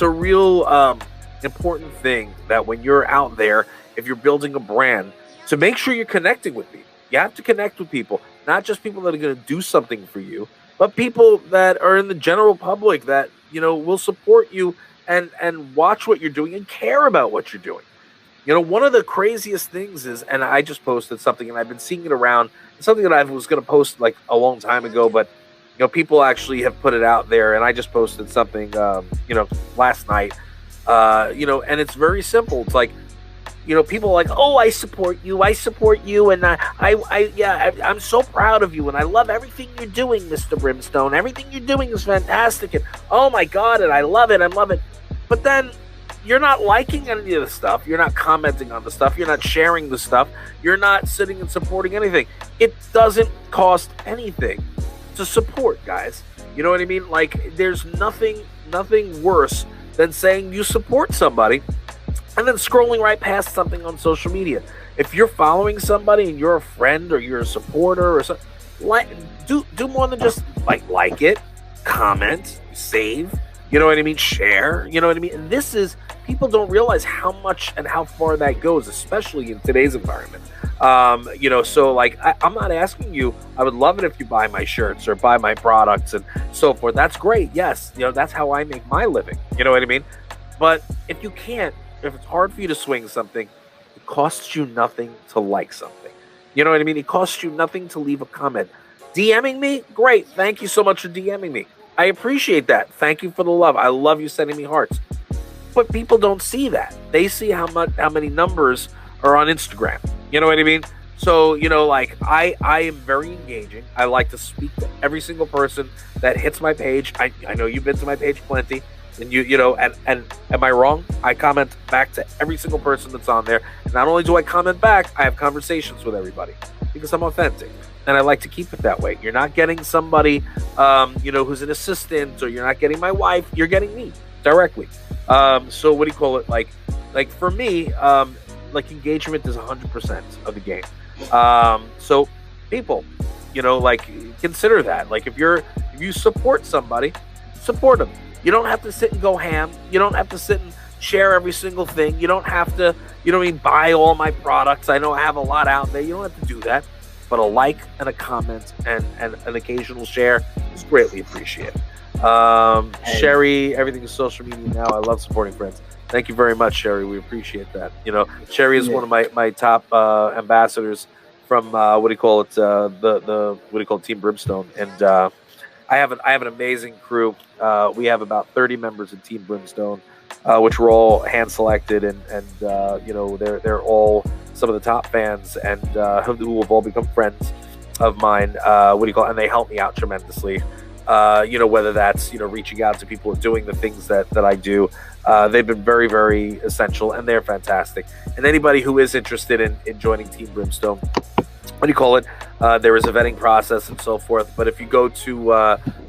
a real important thing that when you're out there, if you're building a brand, to make sure you're connecting with people. You have to connect with people, not just people that are going to do something for you, but people that are in the general public that, will support you and watch what you're doing and care about what you're doing. One of the craziest things is, and I just posted something and I've been seeing it around, something that I was going to post like a long time ago, but, people actually have put it out there, and I just posted something, last night, and it's very simple. It's like, people are like, oh, I support you, and I'm so proud of you, and I love everything you're doing, Mr. Brimstone. Everything you're doing is fantastic, and oh my God, and I love it. But then you're not liking any of the stuff, you're not commenting on the stuff, you're not sharing the stuff, you're not sitting and supporting anything. It doesn't cost anything to support, guys. You know what I mean? Like, there's nothing worse than saying you support somebody and then scrolling right past something on social media. If you're following somebody and you're a friend or you're a supporter or something, do more than just like it, comment, save, you know what I mean, share, you know what I mean? And people don't realize how much and how far that goes, especially in today's environment. So like, I'm not asking you, I would love it if you buy my shirts or buy my products and so forth. That's great. Yes. That's how I make my living. You know what I mean? But if you can't, if it's hard for you to swing something, it costs you nothing to like something. You know what I mean? It costs you nothing to leave a comment. DMing me? Great. Thank you so much for DMing me. I appreciate that. Thank you for the love. I love you sending me hearts. But people don't see that. They see how many numbers are on Instagram. You know what I mean? So, I am very engaging. I like to speak to every single person that hits my page. I know you've been to my page plenty. And and am I wrong? I comment back to every single person that's on there. And not only do I comment back, I have conversations with everybody because I'm authentic. And I like to keep it that way. You're not getting somebody, who's an assistant, or you're not getting my wife. You're getting me directly. So what do you call it? Like for me, engagement is 100% of the game. So people, consider that. Like if you support somebody, support them. You don't have to sit and go ham. You don't have to sit and share every single thing. You don't have to, buy all my products. I know I have a lot out there. You don't have to do that. but a like and a comment and an occasional share is greatly appreciated. Sherry, everything is social media now. I love supporting friends. Thank you very much, Sherry. We appreciate that. Sherry is one of my top ambassadors from what do you call it? The what do you call it? Team Brimstone, and I have an amazing crew. We have about 30 members in Team Brimstone, which were all hand selected, and they're all some of the top fans, and who have all become friends of mine. What do you call it? And they help me out tremendously. Whether that's reaching out to people and doing the things that I do. They've been very, very essential, and they're fantastic. And anybody who is interested in joining Team Brimstone, what do you call it? There is a vetting process and so forth. But if you go to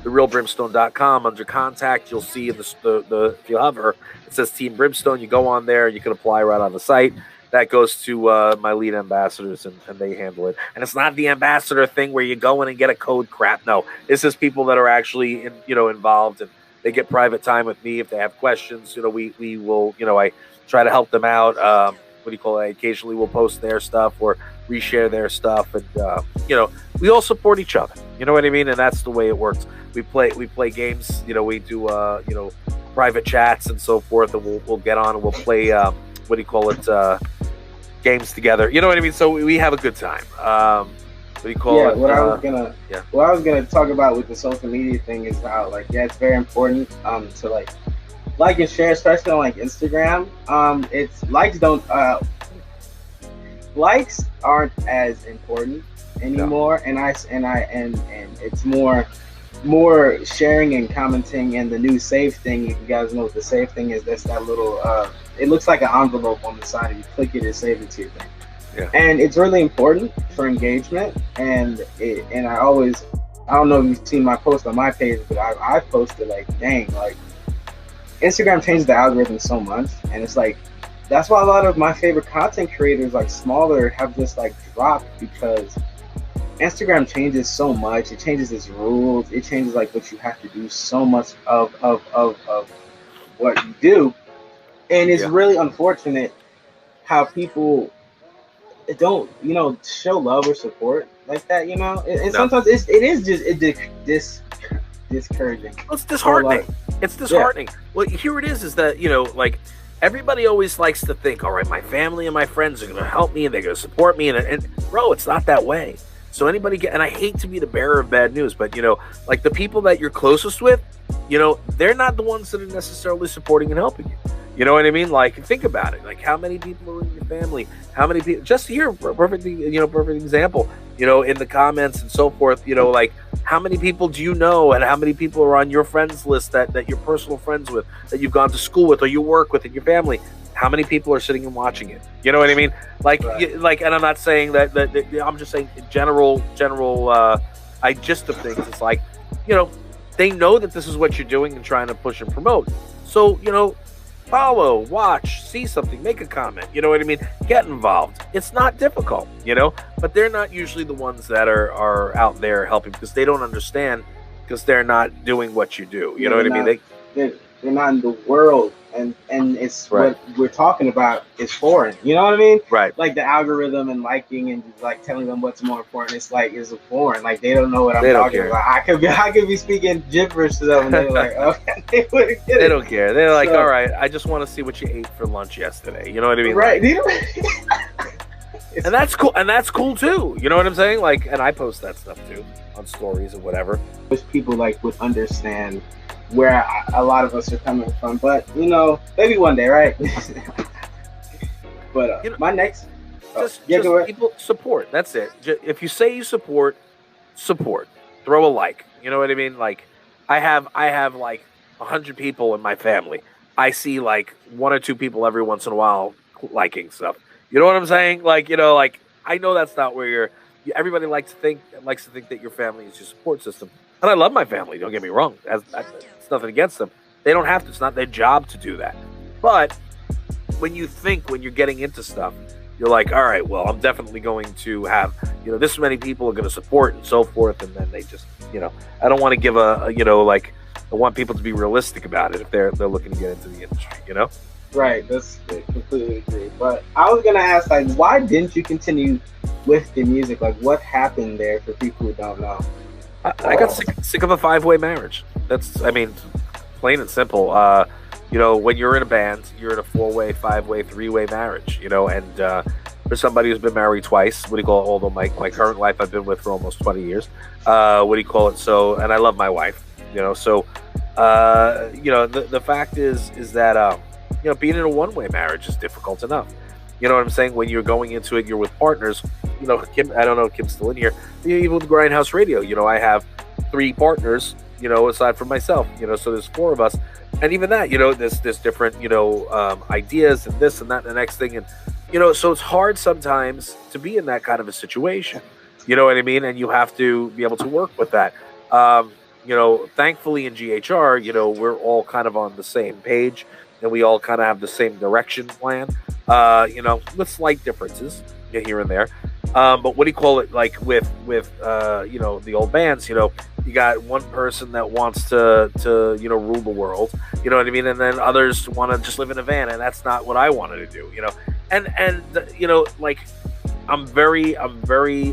therealbrimstone.com under contact, you'll see in the if you hover, it says Team Brimstone. You go on there, you can apply right on the site. That goes to my lead ambassadors, and they handle it. And it's not the ambassador thing where you go in and get a code crap. No, this is people that are actually involved, and they get private time with me if they have questions. We will. I try to help them out. What do you call it? I occasionally will post their stuff or reshare their stuff, and we all support each other. You know what I mean? And that's the way it works. We play games. We do private chats and so forth, and we'll get on and we'll play. What do you call it? Games together. You know what I mean? So we have a good time. What do you call it? What I was gonna talk about with the social media thing is how it's very important to like and share, especially on Instagram. It's likes aren't as important anymore, no. and it's more sharing and commenting. And the new save thing, if you guys know what the save thing is, that's that little it looks like an envelope on the side, and you click it and save it to your thing. Yeah. And it's really important for engagement, and I don't know if you've seen my post on my page, but I posted Instagram changed the algorithm so much, and it's that's why a lot of my favorite content creators smaller have just dropped, because Instagram changes so much. It changes its rules. It changes what you have to do, so much of what you do, and it's really unfortunate how people don't show love or support like that. And sometimes it is just discouraging. Well, it's disheartening. It's disheartening. Yeah. Well, here it is that everybody always likes to think, all right, my family and my friends are going to help me and they're going to support me, and bro, it's not that way. So and I hate to be the bearer of bad news, but the people that you're closest with, they're not the ones that are necessarily supporting and helping you. You know what I mean? Think about it. How many people are in your family? How many people? Just here, perfect example. In the comments and so forth. How many people do you know, and how many people are on your friends list that you're personal friends with, that you've gone to school with, or you work with in your family? How many people are sitting and watching it? You know what I mean? Right. And I'm not saying that I'm just saying general. I gist of things. It's they know that this is what you're doing and trying to push and promote. So follow, watch, see something, make a comment. You know what I mean? Get involved. It's not difficult, but they're not usually the ones that are out there helping, because they don't understand, because they're not doing what you do. You know what I mean? They're not in the world, and it's right. What we're talking about is foreign. You know what I mean? Right. The algorithm and liking and telling them what's more important. It's is foreign. They don't know what I'm talking about. I could be speaking gibberish to them, and they're okay, they wouldn't get it. They don't care. They're all right, I just want to see what you ate for lunch yesterday. You know what I mean? Right. And that's cool. And that's cool too. You know what I'm saying? And I post that stuff too on stories or whatever. Wish people would understand where a lot of us are coming from, but maybe one day, right? But my next, just people support. That's it. If you say you support, throw a like. You know what I mean? I have 100 people in my family. I see 1 or 2 people every once in a while liking stuff. You know what I'm saying? I know that's not where everybody likes to think that your family is your support system. And I love my family, don't get me wrong. It's nothing against them. They don't have to. It's not their job to do that. But when you're getting into stuff, you're all right, well, I'm definitely going to have, this many people are going to support and so forth. And then they just, I don't want to give I want people to be realistic about it if they're looking to get into the industry, Right, that's I completely agree. But I was gonna ask, like, why didn't you continue with the music? Like, what happened there for people who don't know? I got sick of a 5-way marriage. That's, I mean, plain and simple. When you're in a band, you're in a 4-way, 5-way, 3-way marriage. And for somebody who's been married twice, what do you call it? Although my current wife I've been with for almost 20 years. What do you call it? So, and I love my wife. The fact is that being in a 1-way marriage is difficult enough. You know what I'm saying? When you're going into it, you're with partners. Kim, I don't know if Kim's still in here. Even with Grindhouse Radio, I have 3 partners, aside from myself, so there's 4 of us. And even that, there's different, ideas and this and that and the next thing. And, so it's hard sometimes to be in that kind of a situation. You know what I mean? And you have to be able to work with that. Thankfully in GHR, we're all kind of on the same page and we all kind of have the same direction plan, with slight differences here and there. But what do you call it? Like with the old bands, you got one person that wants to rule the world, you know what I mean? And then others want to just live in a van, and that's not what I wanted to do, like I'm very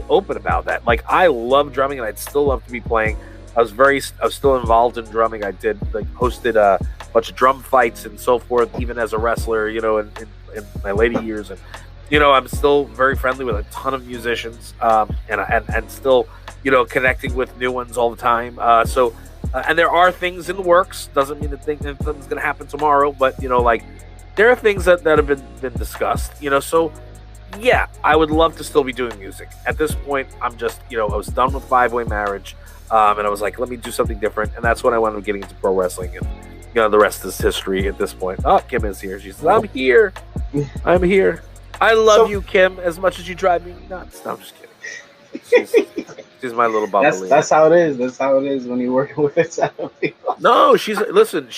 open about that. Like I love drumming and I'd still love to be playing. I was still involved in drumming. I did hosted a bunch of drum fights and so forth, even as a wrestler, in my later years. And, I'm still very friendly with a ton of musicians, and still, connecting with new ones all the time. And there are things in the works. Doesn't mean that something's going to happen tomorrow, but, there are things that have been discussed, so yeah, I would love to still be doing music. At this point, I'm just, I was done with 5-way marriage. And I was like, let me do something different. And that's when I wound up getting into pro wrestling. And, the rest is history at this point. Oh, Kim is here. She says, I'm here. I'm here. I love you, Kim, as much as you drive me nuts. No, I'm just kidding. She's my little bubbly. That's how it is. That's how it is when you're working with it. No, she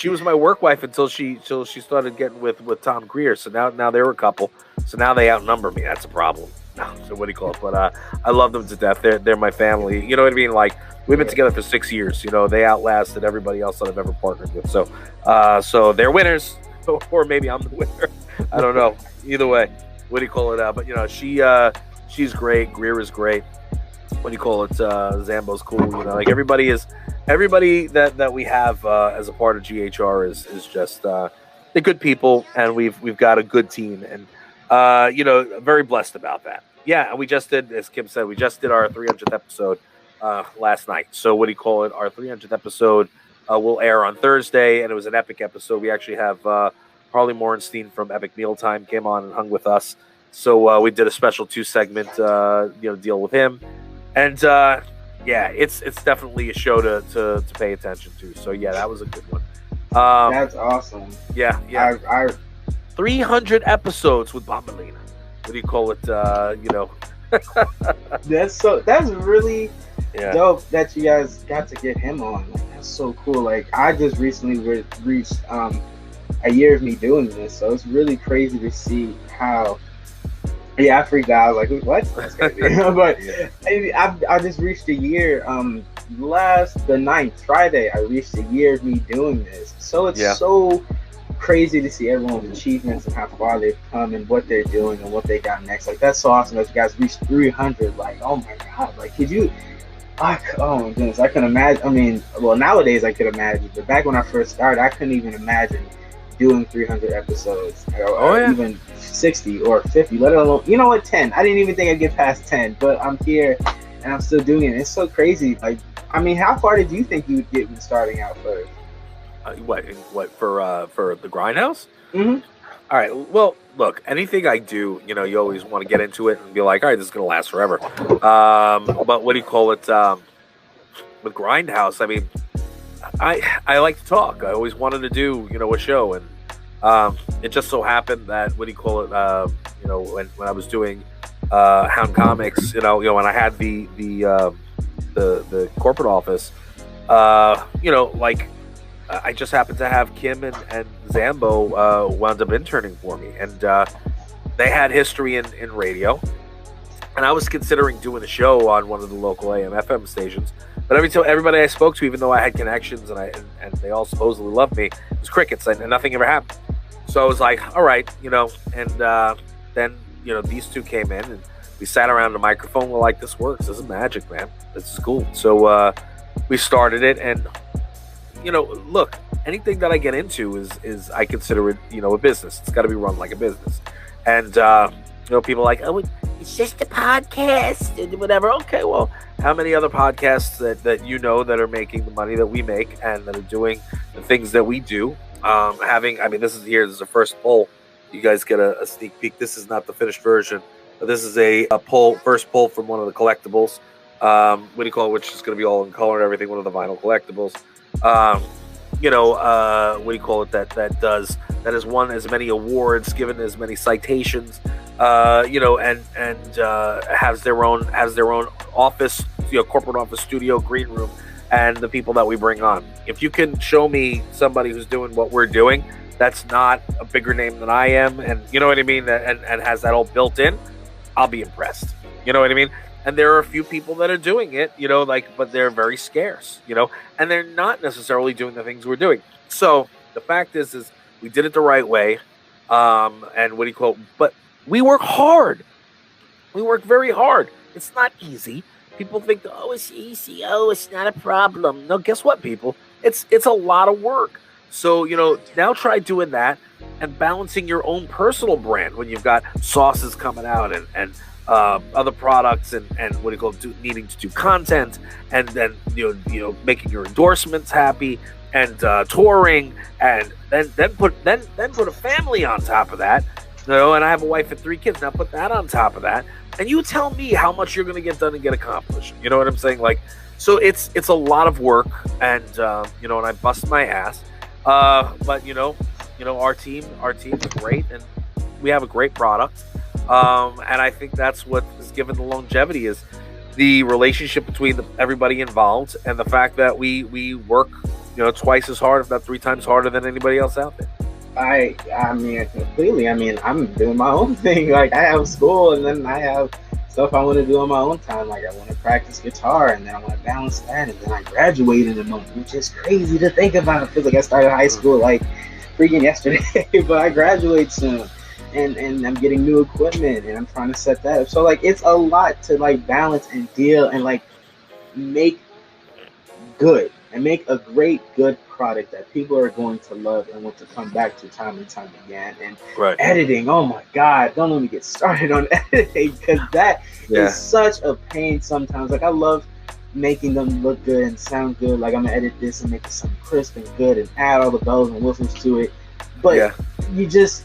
was my work wife until she started getting with Tom Greer. So now they're a couple. So now they outnumber me. That's a problem. So what do you call it? But I love them to death. They're my family. You know what I mean? Like we've been together for 6 years. They outlasted everybody else that I've ever partnered with. So they're winners, or maybe I'm the winner. I don't know. Either way, what do you call it? But she's great. Greer is great. What do you call it? Zambo's cool. Like everybody that we have as a part of GHR is just they're good people, and we've got a good team, and very blessed about that. Yeah, and we just did, as Kim said, we just did our 300th episode last night. So what do you call it? Our 300th episode will air on Thursday, and it was an epic episode. We actually have Harley Morenstein from Epic Mealtime came on and hung with us. So we did a special 2-segment deal with him, and it's definitely a show to pay attention to. So yeah, that was a good one. That's awesome. Yeah. I 300 episodes with Bombalina. What do you call it? That's really dope that you guys got to get him on. Like, that's so cool. Like I just recently reached a year of me doing this, so it's really crazy to see how. Yeah, I freaked out. I was like, what? That's crazy. But I just reached a year. The 9th, Friday, I reached a year of me doing this. So it's so crazy to see everyone's achievements and how far they've come and what they're doing and what they got next. Like that's so awesome that you guys reached 300. Like, oh my god! Like, could you? Oh my goodness, I can imagine. I mean, well, nowadays I could imagine, but back when I first started, I couldn't even imagine doing 300 episodes or even 60 or 50, let alone 10. I didn't even think I'd get past 10, but I'm here and I'm still doing it. It's so crazy. Like, I mean, how far did you think you'd get when starting out first? What for the Grindhouse? Mm-hmm. All right. Well, look, anything I do, you always want to get into it and be like, all right, this is going to last forever. But what do you call it? With Grindhouse, I mean, I like to talk. I always wanted to do, a show, and it just so happened that what do you call it? When I was doing Hound Comics, when I had the corporate office, I just happened to have Kim and Zambo wound up interning for me, and they had history in radio, and I was considering doing a show on one of the local AM/FM stations. But everybody I spoke to, even though I had connections and they all supposedly loved me, it was crickets, and nothing ever happened. So I was like, all right, and then these two came in and we sat around the microphone. We're like, this works. This is magic, man. This is cool. So we started it, and look, anything that I get into is I consider it a business. It's got to be run like a business, and people are like, oh, it's just a podcast and whatever. Okay, well, how many other podcasts that that are making the money that we make and that are doing the things that we do? This is a first poll. You guys get a sneak peek. This is not the finished version, but this is a first poll from one of the collectibles. What do you call it? Which is going to be all in color and everything. One of the vinyl collectibles. What do you call it? That has won as many awards, given as many citations. And has their own office, corporate office, studio, green room, and the people that we bring on. If you can show me somebody who's doing what we're doing, that's not a bigger name than I am, and you know what I mean, and has that all built in, I'll be impressed. You know what I mean? And there are a few people that are doing it, but they're very scarce, and they're not necessarily doing the things we're doing. So the fact is we did it the right way, and what do you call it? But we work hard. We work very hard. It's not easy. People think, oh, it's easy. Oh, it's not a problem. No, guess what, people? It's a lot of work. So, now try doing that and balancing your own personal brand when you've got sauces coming out and other products and what do you call it, needing to do content, and then, making your endorsements happy and touring, and then put a family on top of that. And I have a wife and 3 kids. Now put that on top of that, and you tell me how much you're going to get done and get accomplished. You know what I'm saying? Like, so it's a lot of work, and and I bust my ass. But our team is great, and we have a great product. And I think that's what has given the longevity, is the relationship between everybody involved, and the fact that we work twice as hard, if not 3 times harder than anybody else out there. I mean, completely. I mean, I'm doing my own thing. Like, I have school, and then I have stuff I want to do on my own time. Like, I want to practice guitar, and then I want to balance that, and then I graduate in a month, which is crazy to think about. It feels like I started high school like freaking yesterday, but I graduate soon, and I'm getting new equipment, and I'm trying to set that up. So, like, it's a lot to, like, balance and deal and, like, make good and make a great, good product that people are going to love and want to come back to time and time again. And editing, oh my God, don't let me get started on editing, because that is such a pain sometimes. Like, I love making them look good and sound good. Like, I'm gonna edit this and make it sound crisp and good and add all the bells and whistles to it. But you just,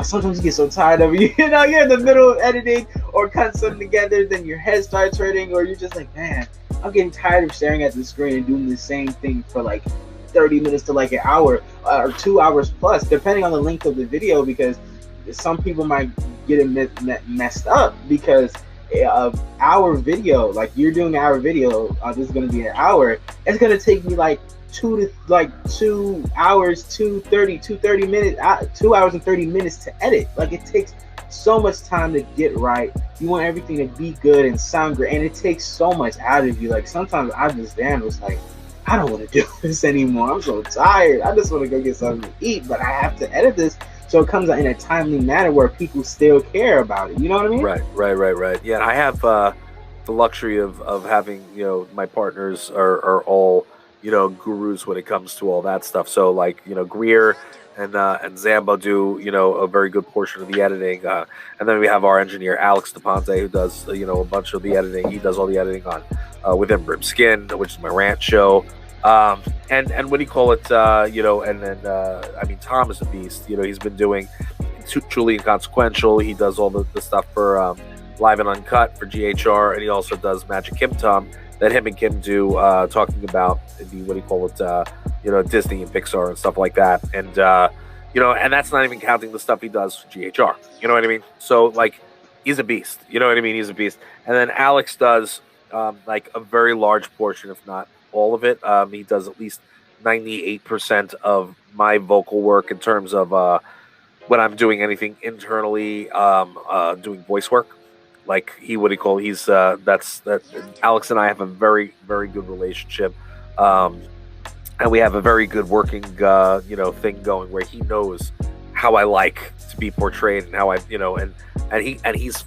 sometimes you get so tired of it. You're in the middle of editing or cutting something together, then your head starts hurting, or you're just like, man, I'm getting tired of staring at the screen and doing the same thing for like 30 minutes to like an hour or 2 hours plus, depending on the length of the video, because some people might get it messed up because our video, like you're doing an hour video, this is going to be an hour. It's going to take me like 2 hours, 2 hours and 30 minutes to edit. Like, it takes so much time to get right. You want everything to be good and sound great, and it takes so much out of you. Like, sometimes I just was like, I don't want to do this anymore. I'm so tired. I just want to go get something to eat, but I have to edit this so it comes out in a timely manner where people still care about it. You know what I mean? Right. Yeah, I have the luxury of having, my partners are all, gurus when it comes to all that stuff. So, like, Greer and Zambo do, a very good portion of the editing. And then we have our engineer, Alex DePonte, who does, a bunch of the editing. He does all the editing on within Brim Skin, which is my rant show. And what do you call it? And then, Tom is a beast. He's been doing Truly Inconsequential. He does all the stuff for Live and Uncut for GHR. And he also does Magic Kim Tom that him and Kim do, talking about the, what do you call it? Disney and Pixar and stuff like that. And, and that's not even counting the stuff he does for GHR. You know what I mean? So, like, he's a beast. You know what I mean? He's a beast. And then Alex does, like, a very large portion, if not all of it. He does at least 98% of my vocal work in terms of when I'm doing anything internally, doing voice work. Like, he's Alex and I have a very, very good relationship. And we have a very good working, thing going where he knows how I like to be portrayed and how I, he's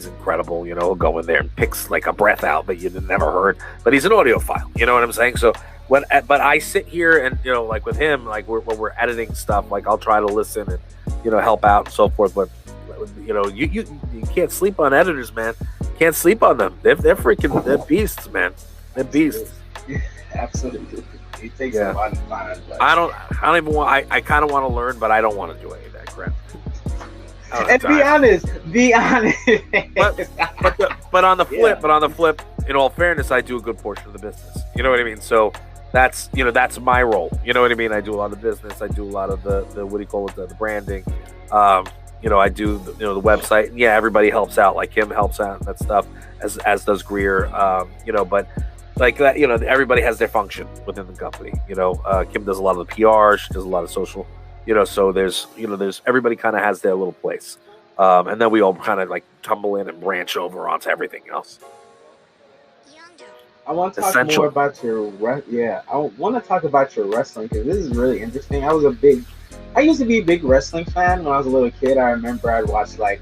incredible. He'll go in there and picks like a breath out that you'd never heard, but he's an audiophile. You know what I'm saying? So but I sit here and like with him, like when we're editing stuff, like I'll try to listen and help out and so forth. But you can't sleep on editors, man. Can't sleep on them. They're beasts, man. They're beasts. Absolutely. It takes a lot of time. I don't even want. I kind of want to learn, but I don't want to do any of that crap. And be honest. But on the flip, in all fairness, I do a good portion of the business. You know what I mean? So that's that's my role. You know what I mean? I do a lot of business. I do a lot of the what do you call it? The branding. I do the website. And everybody helps out. Like him helps out and that stuff, as does Greer. But like that, everybody has their function within the company. Kim does a lot of the PR. She does a lot of social. So there's everybody kind of has their little place, and then we all kind of like tumble in and branch over onto everything else. I want to talk more about your I want to talk about your wrestling because this is really interesting. I used to be a big wrestling fan when I was a little kid. I remember I'd watch like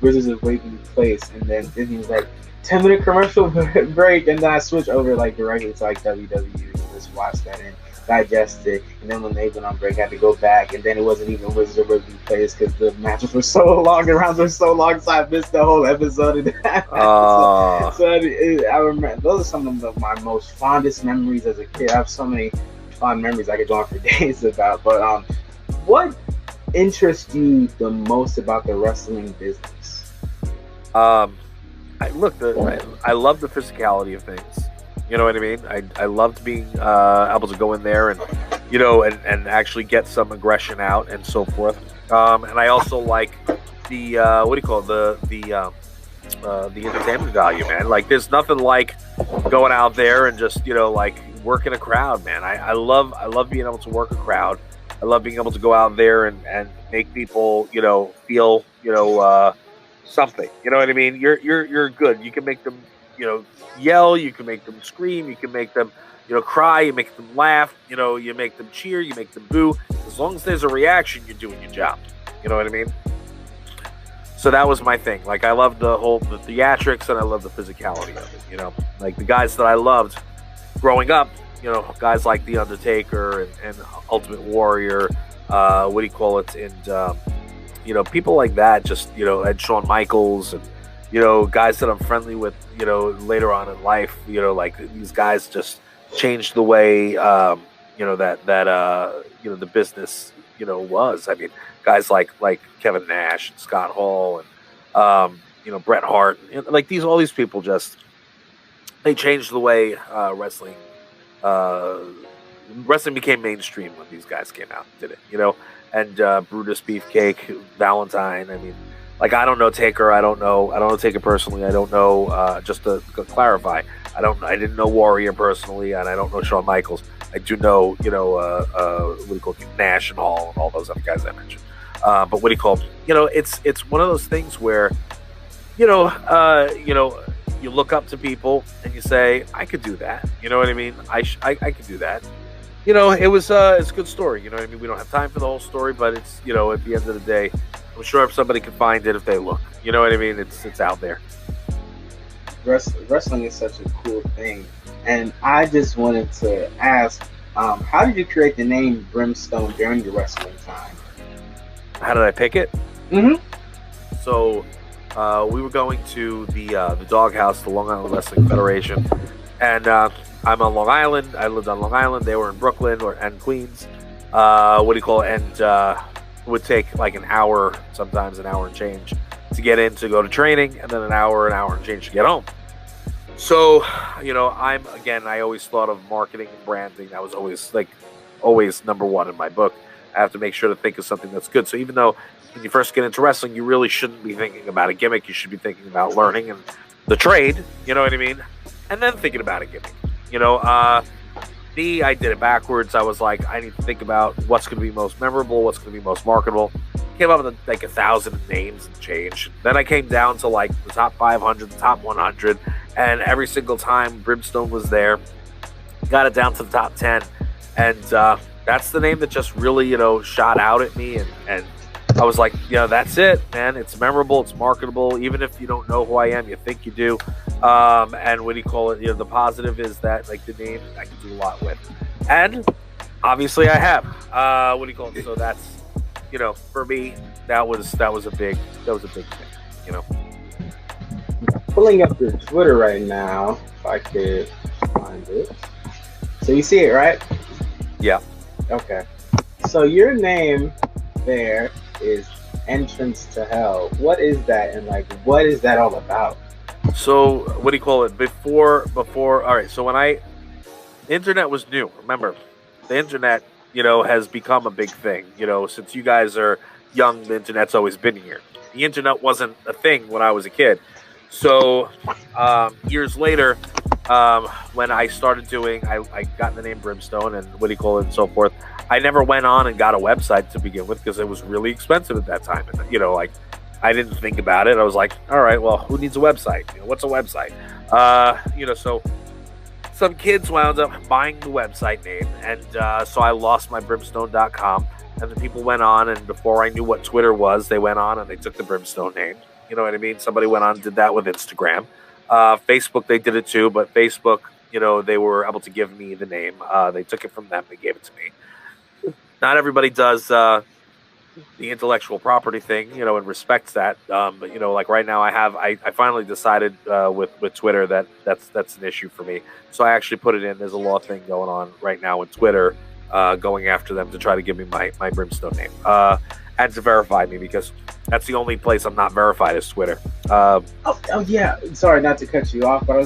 Wizards of Waverly Place, and then Disney was like 10-minute commercial break, and then I switched over like directly to like WWE and just watch that and digest it. And then when they went on break, I had to go back, and then it wasn't even Wizards of Waverly Place because the matches were so long, the rounds were so long, so I missed the whole episode of that. I remember those are some of my most fondest memories as a kid. I have so many fond memories I could go on for days about. But what interests you the most about the wrestling business? I love the physicality of things. You know what I mean? I loved being able to go in there and and actually get some aggression out and so forth. And I also like the what do you call it? The entertainment value, man. Like there's nothing like going out there and just like working a crowd, man. I love being able to work a crowd. I love being able to go out there and make people feel something. You know what I mean? You're good. You can make them yell, you can make them scream, you can make them cry, you make them laugh, you make them cheer, you make them boo. As long as there's a reaction, you're doing your job. You know what I mean? So that was my thing. Like I loved the theatrics and I love the physicality of it. Like the guys that I loved growing up, guys like The Undertaker and Ultimate Warrior, what do you call it? And people like that, just and Shawn Michaels and guys that I'm friendly with, later on in life, like these guys just changed the way, the business, was. I mean, guys like Kevin Nash and Scott Hall and, Bret Hart, like all these people they changed the way, wrestling became mainstream when these guys came out and did it, and Brutus Beefcake, Valentine. I mean, like I don't know Taker. I don't know Taker personally. I don't know. Just to clarify, I didn't know Warrior personally, and I don't know Shawn Michaels. I do know, what do you call it, Nash and Hall and all those other guys I mentioned. But what do you call it? It's one of those things where, you look up to people and you say, I could do that. You know what I mean? I could do that. It's a good story. You know what I mean? We don't have time for the whole story, but it's, at the end of the day, I'm sure if somebody can find it if they look. You know what I mean? It's out there. Wrestling is such a cool thing. And I just wanted to ask, how did you create the name Brimstone during your wrestling time? How did I pick it? Mm-hmm. So we were going to the Doghouse, the Long Island Wrestling Federation. And I'm on Long Island. I lived on Long Island. They were in Brooklyn and Queens. What do you call it? And it would take like an hour, sometimes an hour and change to get in to go to training, and then an hour and change to get home. So, I always thought of marketing and branding. That was always number one in my book. I have to make sure to think of something that's good. So even though when you first get into wrestling, you really shouldn't be thinking about a gimmick. You should be thinking about learning and the trade, you know what I mean? And then thinking about a gimmick. I did it backwards. I was like, I need to think about what's going to be most memorable, what's going to be most marketable. Came up with like 1,000 names and change. Then I came down to like the top 500, the top 100, and every single time Brimstone was there, got it down to the top 10, and that's the name that just really shot out at me and I was like, that's it, man. It's memorable, it's marketable. Even if you don't know who I am, you think you do. And what do you call it? The positive is that like the name I can do a lot with, and obviously I have. What do you call it? So that's for me that was a big thing. Pulling up your Twitter right now, if I could find it. So you see it, right? Yeah. Okay. So your name there is Entrance to Hell. What is that, and like, what is that all about? So what do you call it? Before, all right. So when the internet was new, remember, the internet, has become a big thing. Since you guys are young, the internet's always been here. The internet wasn't a thing when I was a kid. So years later, when I started doing, I got the name Brimstone and what do you call it and so forth. I never went on and got a website to begin with because it was really expensive at that time. And, like, I didn't think about it. I was like, all right, well, who needs a website? What's a website? So some kids wound up buying the website name. And so I lost my brimstone.com. And the people went on, and before I knew what Twitter was, they went on and they took the Brimstone name. You know what I mean? Somebody went on and did that with Instagram. Facebook, they did it too, but Facebook, they were able to give me the name. They took it from them. They gave it to me. Not everybody does the intellectual property thing, and respects that. But, like right now I finally decided with Twitter that's an issue for me. So I actually put it in. There's a law thing going on right now with Twitter, going after them to try to give me my Brimstone name. And to verify me, because that's the only place I'm not verified is Twitter. Oh yeah, sorry not to cut you off, but I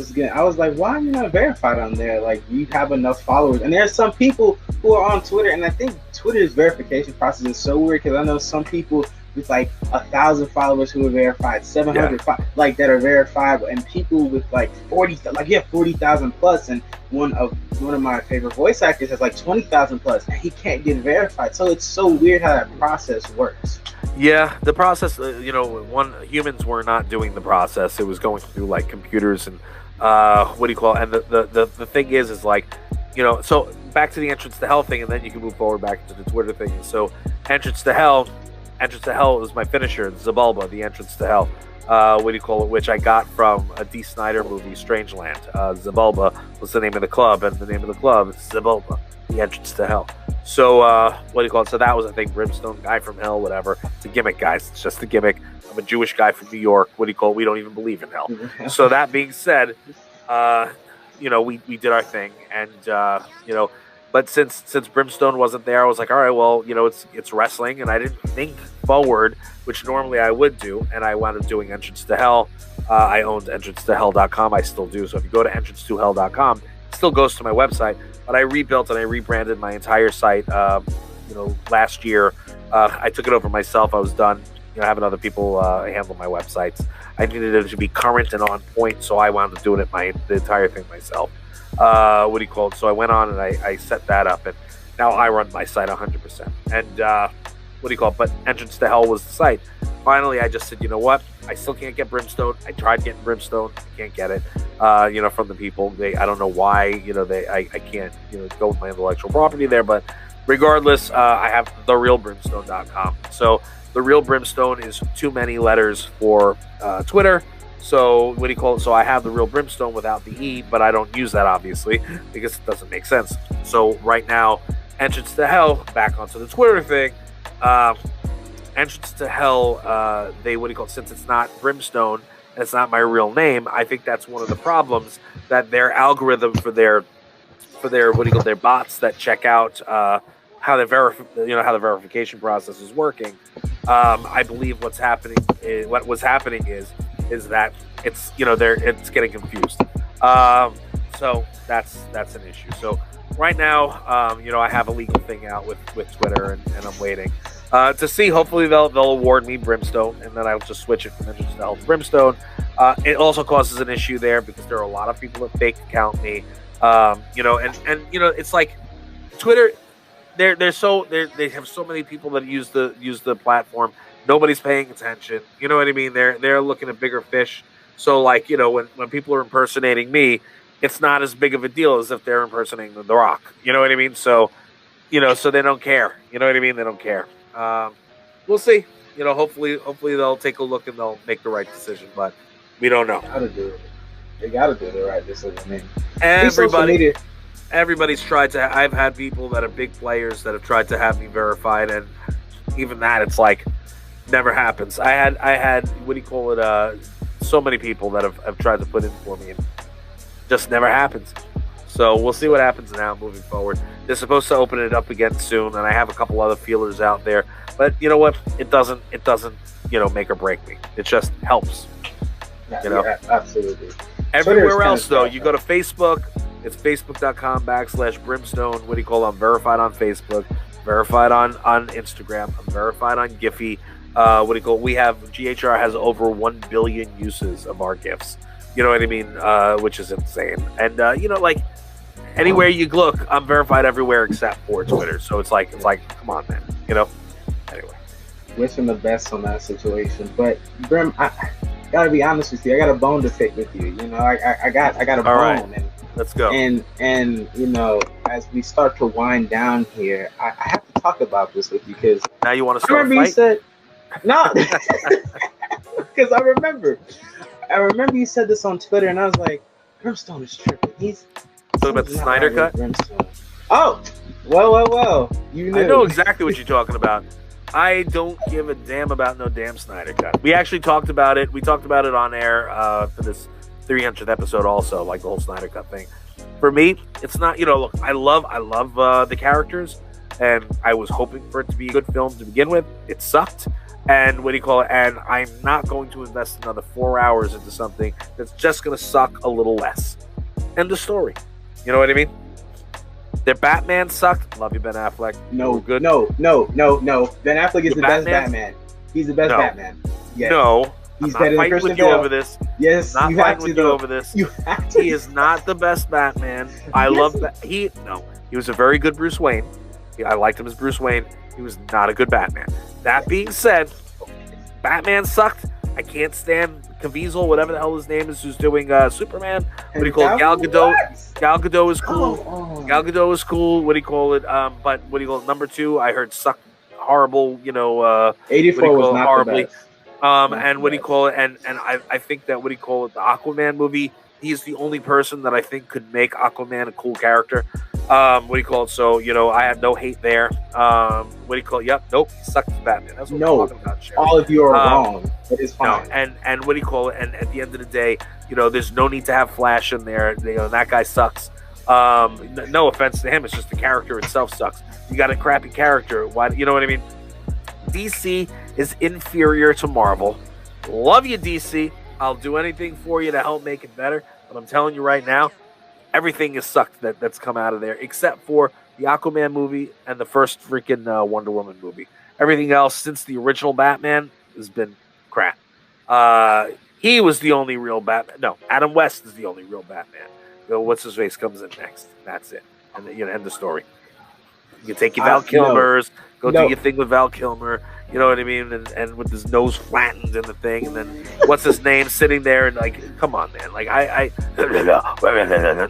was like, why are you not verified on there? Like, you have enough followers, and there's some people who are on Twitter, and I think Twitter's verification process is so weird because I know some people with like 1,000 followers who are verified, 700 like that are verified, and people with like 40,000 plus, and one of my favorite voice actors has like 20,000 plus, and he can't get verified. So it's so weird how that process works. Yeah, the process, humans were not doing the process. It was going through like computers and what do you call it? And the thing is like, so back to the Entrance to Hell thing, and then you can move forward back to the Twitter thing. So Entrance to Hell is my finisher, Zabulba, the Entrance to Hell. What do you call it? Which I got from a D. Snyder movie, Strangeland. Zabulba was the name of the club, and the name of the club is Zabulba, the Entrance to Hell. So what do you call it? So that was, I think, Brimstone, guy from hell, whatever. It's a gimmick, guys. It's just a gimmick. I'm a Jewish guy from New York. What do you call it? We don't even believe in hell. So that being said, we did our thing, and but since Brimstone wasn't there, I was like, all right, well, it's wrestling, and I didn't think forward, which normally I would do, and I wound up doing Entrance to Hell. I owned entrancetohell.com. I still do. So if you go to entrancetohell.com, it still goes to my website, but I rebuilt and I rebranded my entire site. Last year, I took it over myself. I was done, having other people handle my websites. I needed it to be current and on point, so I wound up doing the entire thing myself. What do you call it? So I went on and I set that up, and now I run my site 100%. And what do you call it? But Entrance to Hell was the site. Finally, I just said, you know what? I still can't get Brimstone. I tried getting Brimstone, can't get it. From the people, I don't know why. I can't go with my intellectual property there. But regardless, I have therealbrimstone.com. So the Real Brimstone is too many letters for Twitter. So what do you call it? So I have the Real Brimstone without the E, but I don't use that obviously because it doesn't make sense. So right now, Entrance to Hell, back onto the Twitter thing. Entrance to Hell, since it's not Brimstone and it's not my real name, I think that's one of the problems, that their algorithm for their their bots that check out how the verification process is working. I believe what was happening is that it's it's getting confused. So that's an issue. So right now, I have a legal thing out with Twitter, and I'm waiting to see. Hopefully they'll award me Brimstone, and then I'll just switch it from Entrance to Hell to Brimstone. It also causes an issue there because there are a lot of people that fake account me. It's like Twitter. They have so many people that use the platform. Nobody's paying attention. You know what I mean? They're looking at bigger fish. So like, when people are impersonating me, it's not as big of a deal as if they're impersonating The Rock. You know what I mean? So, so they don't care. You know what I mean? They don't care. We'll see. hopefully they'll take a look and they'll make the right decision. But we don't know. They gotta do the right decision. I mean, Everybody's tried to. I've had people that are big players that have tried to have me verified, and even that, it's like never happens. I had so many people that have tried to put in for me, and just never happens. So we'll see what happens now moving forward. They're supposed to open it up again soon, and I have a couple other feelers out there. But you know what? It doesn't make or break me. It just helps. Yeah, absolutely. Everywhere else, though, you go to Facebook. It's facebook.com/Brimstone. I'm verified on Facebook, verified on Instagram. I'm verified on Giphy. We have GHR has over 1 billion uses of our GIFs. You know what I mean? Which is insane. And anywhere you look, I'm verified everywhere except for Twitter. So it's like, come on, man. Anyway. Wishing the best on that situation. But Brim, I gotta be honest with you. I got a bone to pick with you. I got a bone. Right. And let's go. And as we start to wind down here, I have to talk about this with you because now you want to start a fight? You said no, because I remember you said this on Twitter, and I was like, Brimstone is tripping. He's talking about the Snyder Cut. Brimstone. Oh, well. You knew. I know exactly what you're talking about. I don't give a damn about no damn Snyder Cut. We actually talked about it. We talked about it on air for this 300th episode also, like the whole Snyder Cut thing. For me, it's not, look, I love the characters, and I was hoping for it to be a good film to begin with. It sucked. And and I'm not going to invest another 4 hours into something that's just going to suck a little less. End of story. You know what I mean? Their Batman sucked. Love you, Ben Affleck. No, good. No. Ben Affleck is the best Batman. He's the best Batman. Yes. No. He's better than Christian Bale. Over this. Yes, I'm not fighting with you over this. You have to. He is not the best Batman. I love that. He was a very good Bruce Wayne. I liked him as Bruce Wayne. He was not a good Batman. That being said, Batman sucked. I can't stand Caviezel, whatever the hell his name is, who's doing Superman. What do you call it? Gal Gadot. Gal Gadot is cool. Gal Gadot is cool. But number 2, I heard sucked horrible. 84 was not horribly. The best. And I think that the Aquaman movie, he's the only person that I think could make Aquaman a cool character. So, I had no hate there. Yep, nope, sucked as Batman. That's what we're talking about, Sharon. All of you are wrong. It is fine. No, and at the end of the day, there's no need to have Flash in there. That guy sucks. No offense to him, it's just the character itself sucks. You got a crappy character. Why? You know what I mean? DC is inferior to Marvel. Love you, DC. I'll do anything for you to help make it better. But I'm telling you right now, everything is sucked that's come out of there, except for the Aquaman movie and the first freaking Wonder Woman movie. Everything else since the original Batman has been crap. He was the only real Batman. No, Adam West is the only real Batman. What's his face comes in next. That's it. And end the story. You can take your Val Kilmer's, do your thing with Val Kilmer. You know what I mean? And with his nose flattened in the thing, and then what's his name sitting there and come on, man.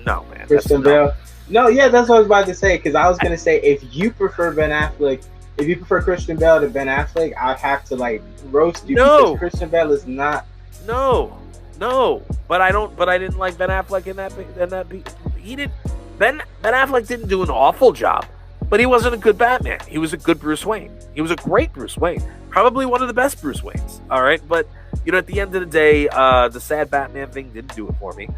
No, man. Christian Bale. No, yeah, that's what I was about to say, because I was gonna say if you prefer Christian Bale to Ben Affleck, I'd have to roast you because Christian Bale is not. No. But I didn't like Ben Affleck in that. He did. Ben Affleck didn't do an awful job. But he wasn't a good Batman. He was a good Bruce Wayne. He was a great Bruce Wayne. Probably one of the best Bruce Waynes. All right? But, at the end of the day, the sad Batman thing didn't do it for me.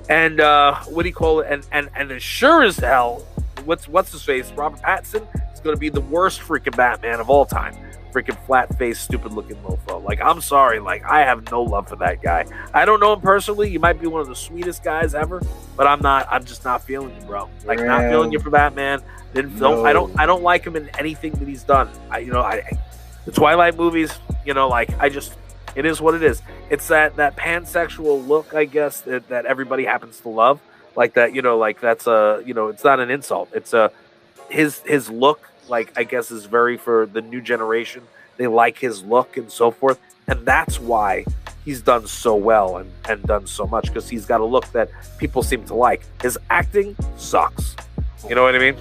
And, and as sure as hell, what's his face? Robert Pattinson is going to be the worst freaking Batman of all time. Freaking flat-faced, stupid-looking mofo. I'm sorry. I have no love for that guy. I don't know him personally. You might be one of the sweetest guys ever. But I'm just not feeling you, bro. Not feeling you for Batman. I don't like him in anything that he's done. The Twilight movies, it is what it is. It's that pansexual look, I guess, that everybody happens to love. That's it's not an insult. It's his look, I guess, is very for the new generation. They like his look and so forth. And that's why he's done so well and done so much, because he's got a look that people seem to like. His acting sucks. You know what I mean?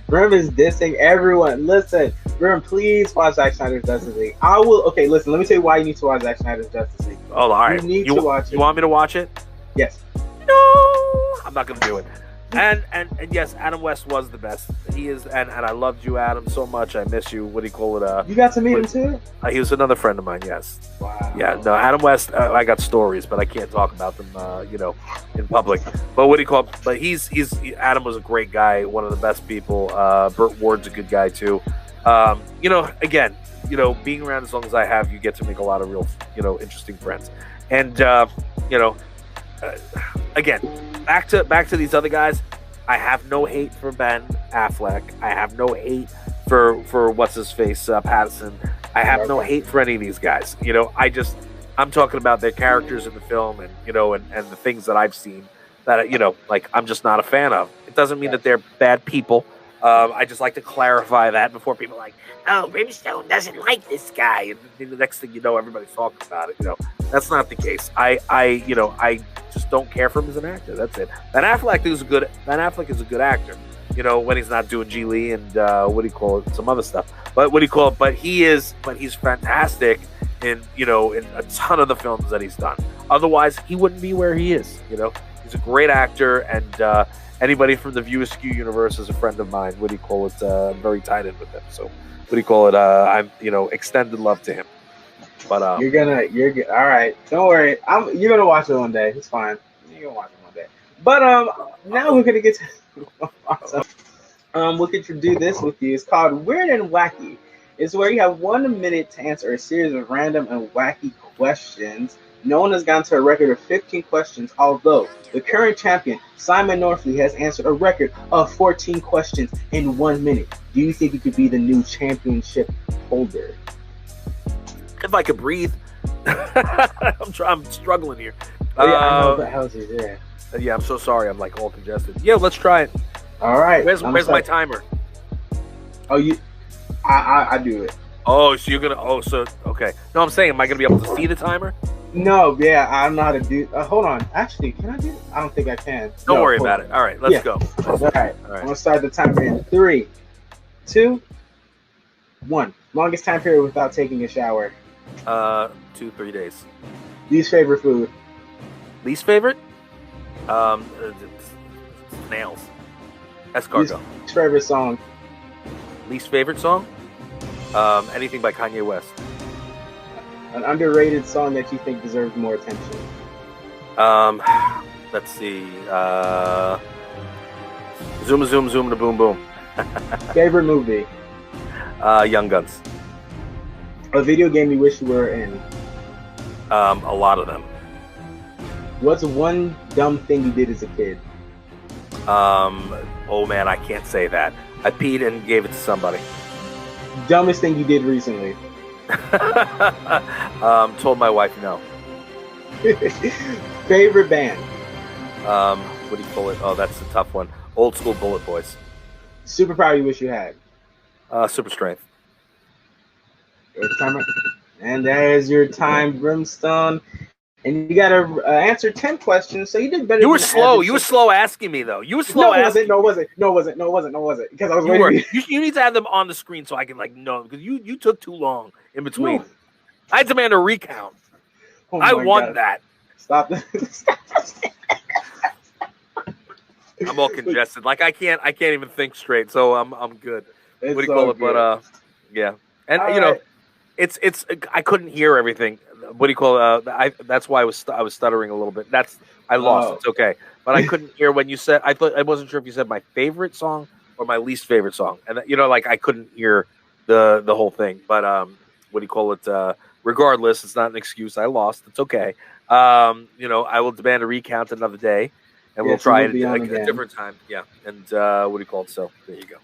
Brim is dissing everyone. Listen, Brim, please watch Zack Snyder's Justice League. I will. Okay, listen. Let me tell you why you need to watch Zack Snyder's Justice League. Oh, all right. You need to watch it. You want me to watch it? Yes. No, I'm not gonna do it. And yes, Adam West was the best. He is, and I loved you, Adam, so much. I miss you. What do you call it? You got to meet him too. He was another friend of mine. Yes. Wow. Yeah. No, Adam West. I got stories, but I can't talk about them. In public. But what do you call it? But Adam was a great guy, one of the best people. Burt Ward's a good guy too. Again, being around as long as I have, you get to make a lot of real, interesting friends. And again, back to these other guys. I have no hate for Ben Affleck. I have no hate for what's his face, Pattinson. I have no hate for any of these guys. I'm talking about their characters in the film, and and the things that I've seen that I'm just not a fan of. It doesn't mean that they're bad people. I just like to clarify that before people are like, oh, Brimstone doesn't like this guy, and the next thing you know, everybody's talking about it. That's not the case. I just don't care for him as an actor. That's it. Ben Affleck is a good actor. When he's not doing G Lee and some other stuff. But he's fantastic in a ton of the films that he's done. Otherwise, he wouldn't be where he is. He's a great actor, and anybody from the View Askew universe is a friend of mine. I'm very tied in with him. So, I'm extended love to him. But you're all right. Don't worry. You're gonna watch it one day. It's fine. You're gonna watch it one day. But now we're gonna get to awesome. We could do this with you. It's called Weird and Wacky. It's where you have 1 minute to answer a series of random and wacky questions. No one has gotten to a record of 15 questions, although the current champion, Simon Norfleet, has answered a record of 14 questions in 1 minute. Do you think he could be the new championship holder? If I could breathe. I'm struggling here. I know, but how's he there? Yeah, I'm so sorry. I'm all congested. Yeah, let's try it. All right. Where's my timer? Oh, I do it. Oh, so you're gonna? Oh, so okay. No, I'm saying, am I gonna be able to see the timer? No, yeah, I don't know how to do. Hold on. Actually, can I do it? I don't think I can. Don't worry about it. All right, let's go. All right. I'm gonna start the timer in 3, 2, 1. Longest time period without taking a shower. 2-3 days. Least favorite food. Least favorite? Snails. Escargot. Least favorite song. Least favorite song? Anything by Kanye West. An underrated song that you think deserves more attention. Let's see. Zoom, zoom, zoom, da boom, boom. Favorite movie. Young Guns. A video game you wish you were in. A lot of them. What's one dumb thing you did as a kid? Oh man, I can't say that. I peed and gave it to somebody. Dumbest thing you did recently? Told my wife no. Favorite band? What do you call it? Oh, that's a tough one. Old school Bullet Boys. Superpower you wish you had? Super strength. And there's your time, Brimstone. And you got to answer 10 questions, so you did better. You were slow. You were slow asking me, though. You were slow asking. No, it wasn't. Because I was waiting. You need to have them on the screen so I can know, because you took too long in between. No. I demand a recount. Oh I won that. Stop. I'm all congested. I can't even think straight. So I'm good. What do you call it? But yeah. And right. It's I couldn't hear everything. What do you call it? That's why I was stuttering a little bit. I lost. It's okay. But I couldn't hear when you said. I wasn't sure if you said my favorite song or my least favorite song. And I couldn't hear the whole thing. But what do you call it? Regardless, it's not an excuse. I lost. It's okay. I will demand a recount another day, and we'll try it a different time. Yeah. And what do you call it? So there you go.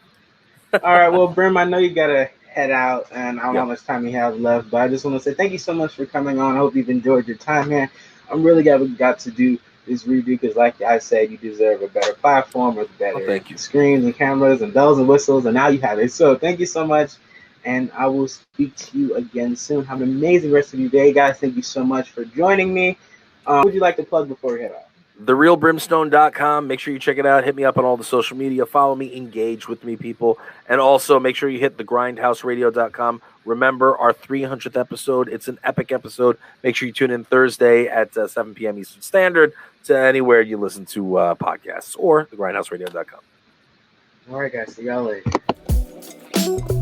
All right. Well, Brim, I know you gotta head out, and I don't know how much time you have left, but I just want to say thank you so much for coming on. I hope you've enjoyed your time here. I'm really glad we got to do this review because, like I said, you deserve a better platform with better screens and cameras and bells and whistles, and now you have it. So thank you so much, and I will speak to you again soon. Have an amazing rest of your day, guys. Thank you so much for joining me. What would you like to plug before we head out? therealbrimstone.com. Make sure you check it out. Hit me up on all the social media. Follow me. Engage with me, people. And also make sure you hit thegrindhouseradio.com. Remember our 300th episode. It's an epic episode. Make sure you tune in Thursday at 7 p.m. Eastern Standard to anywhere you listen to podcasts or thegrindhouseradio.com. All right, guys. See y'all later.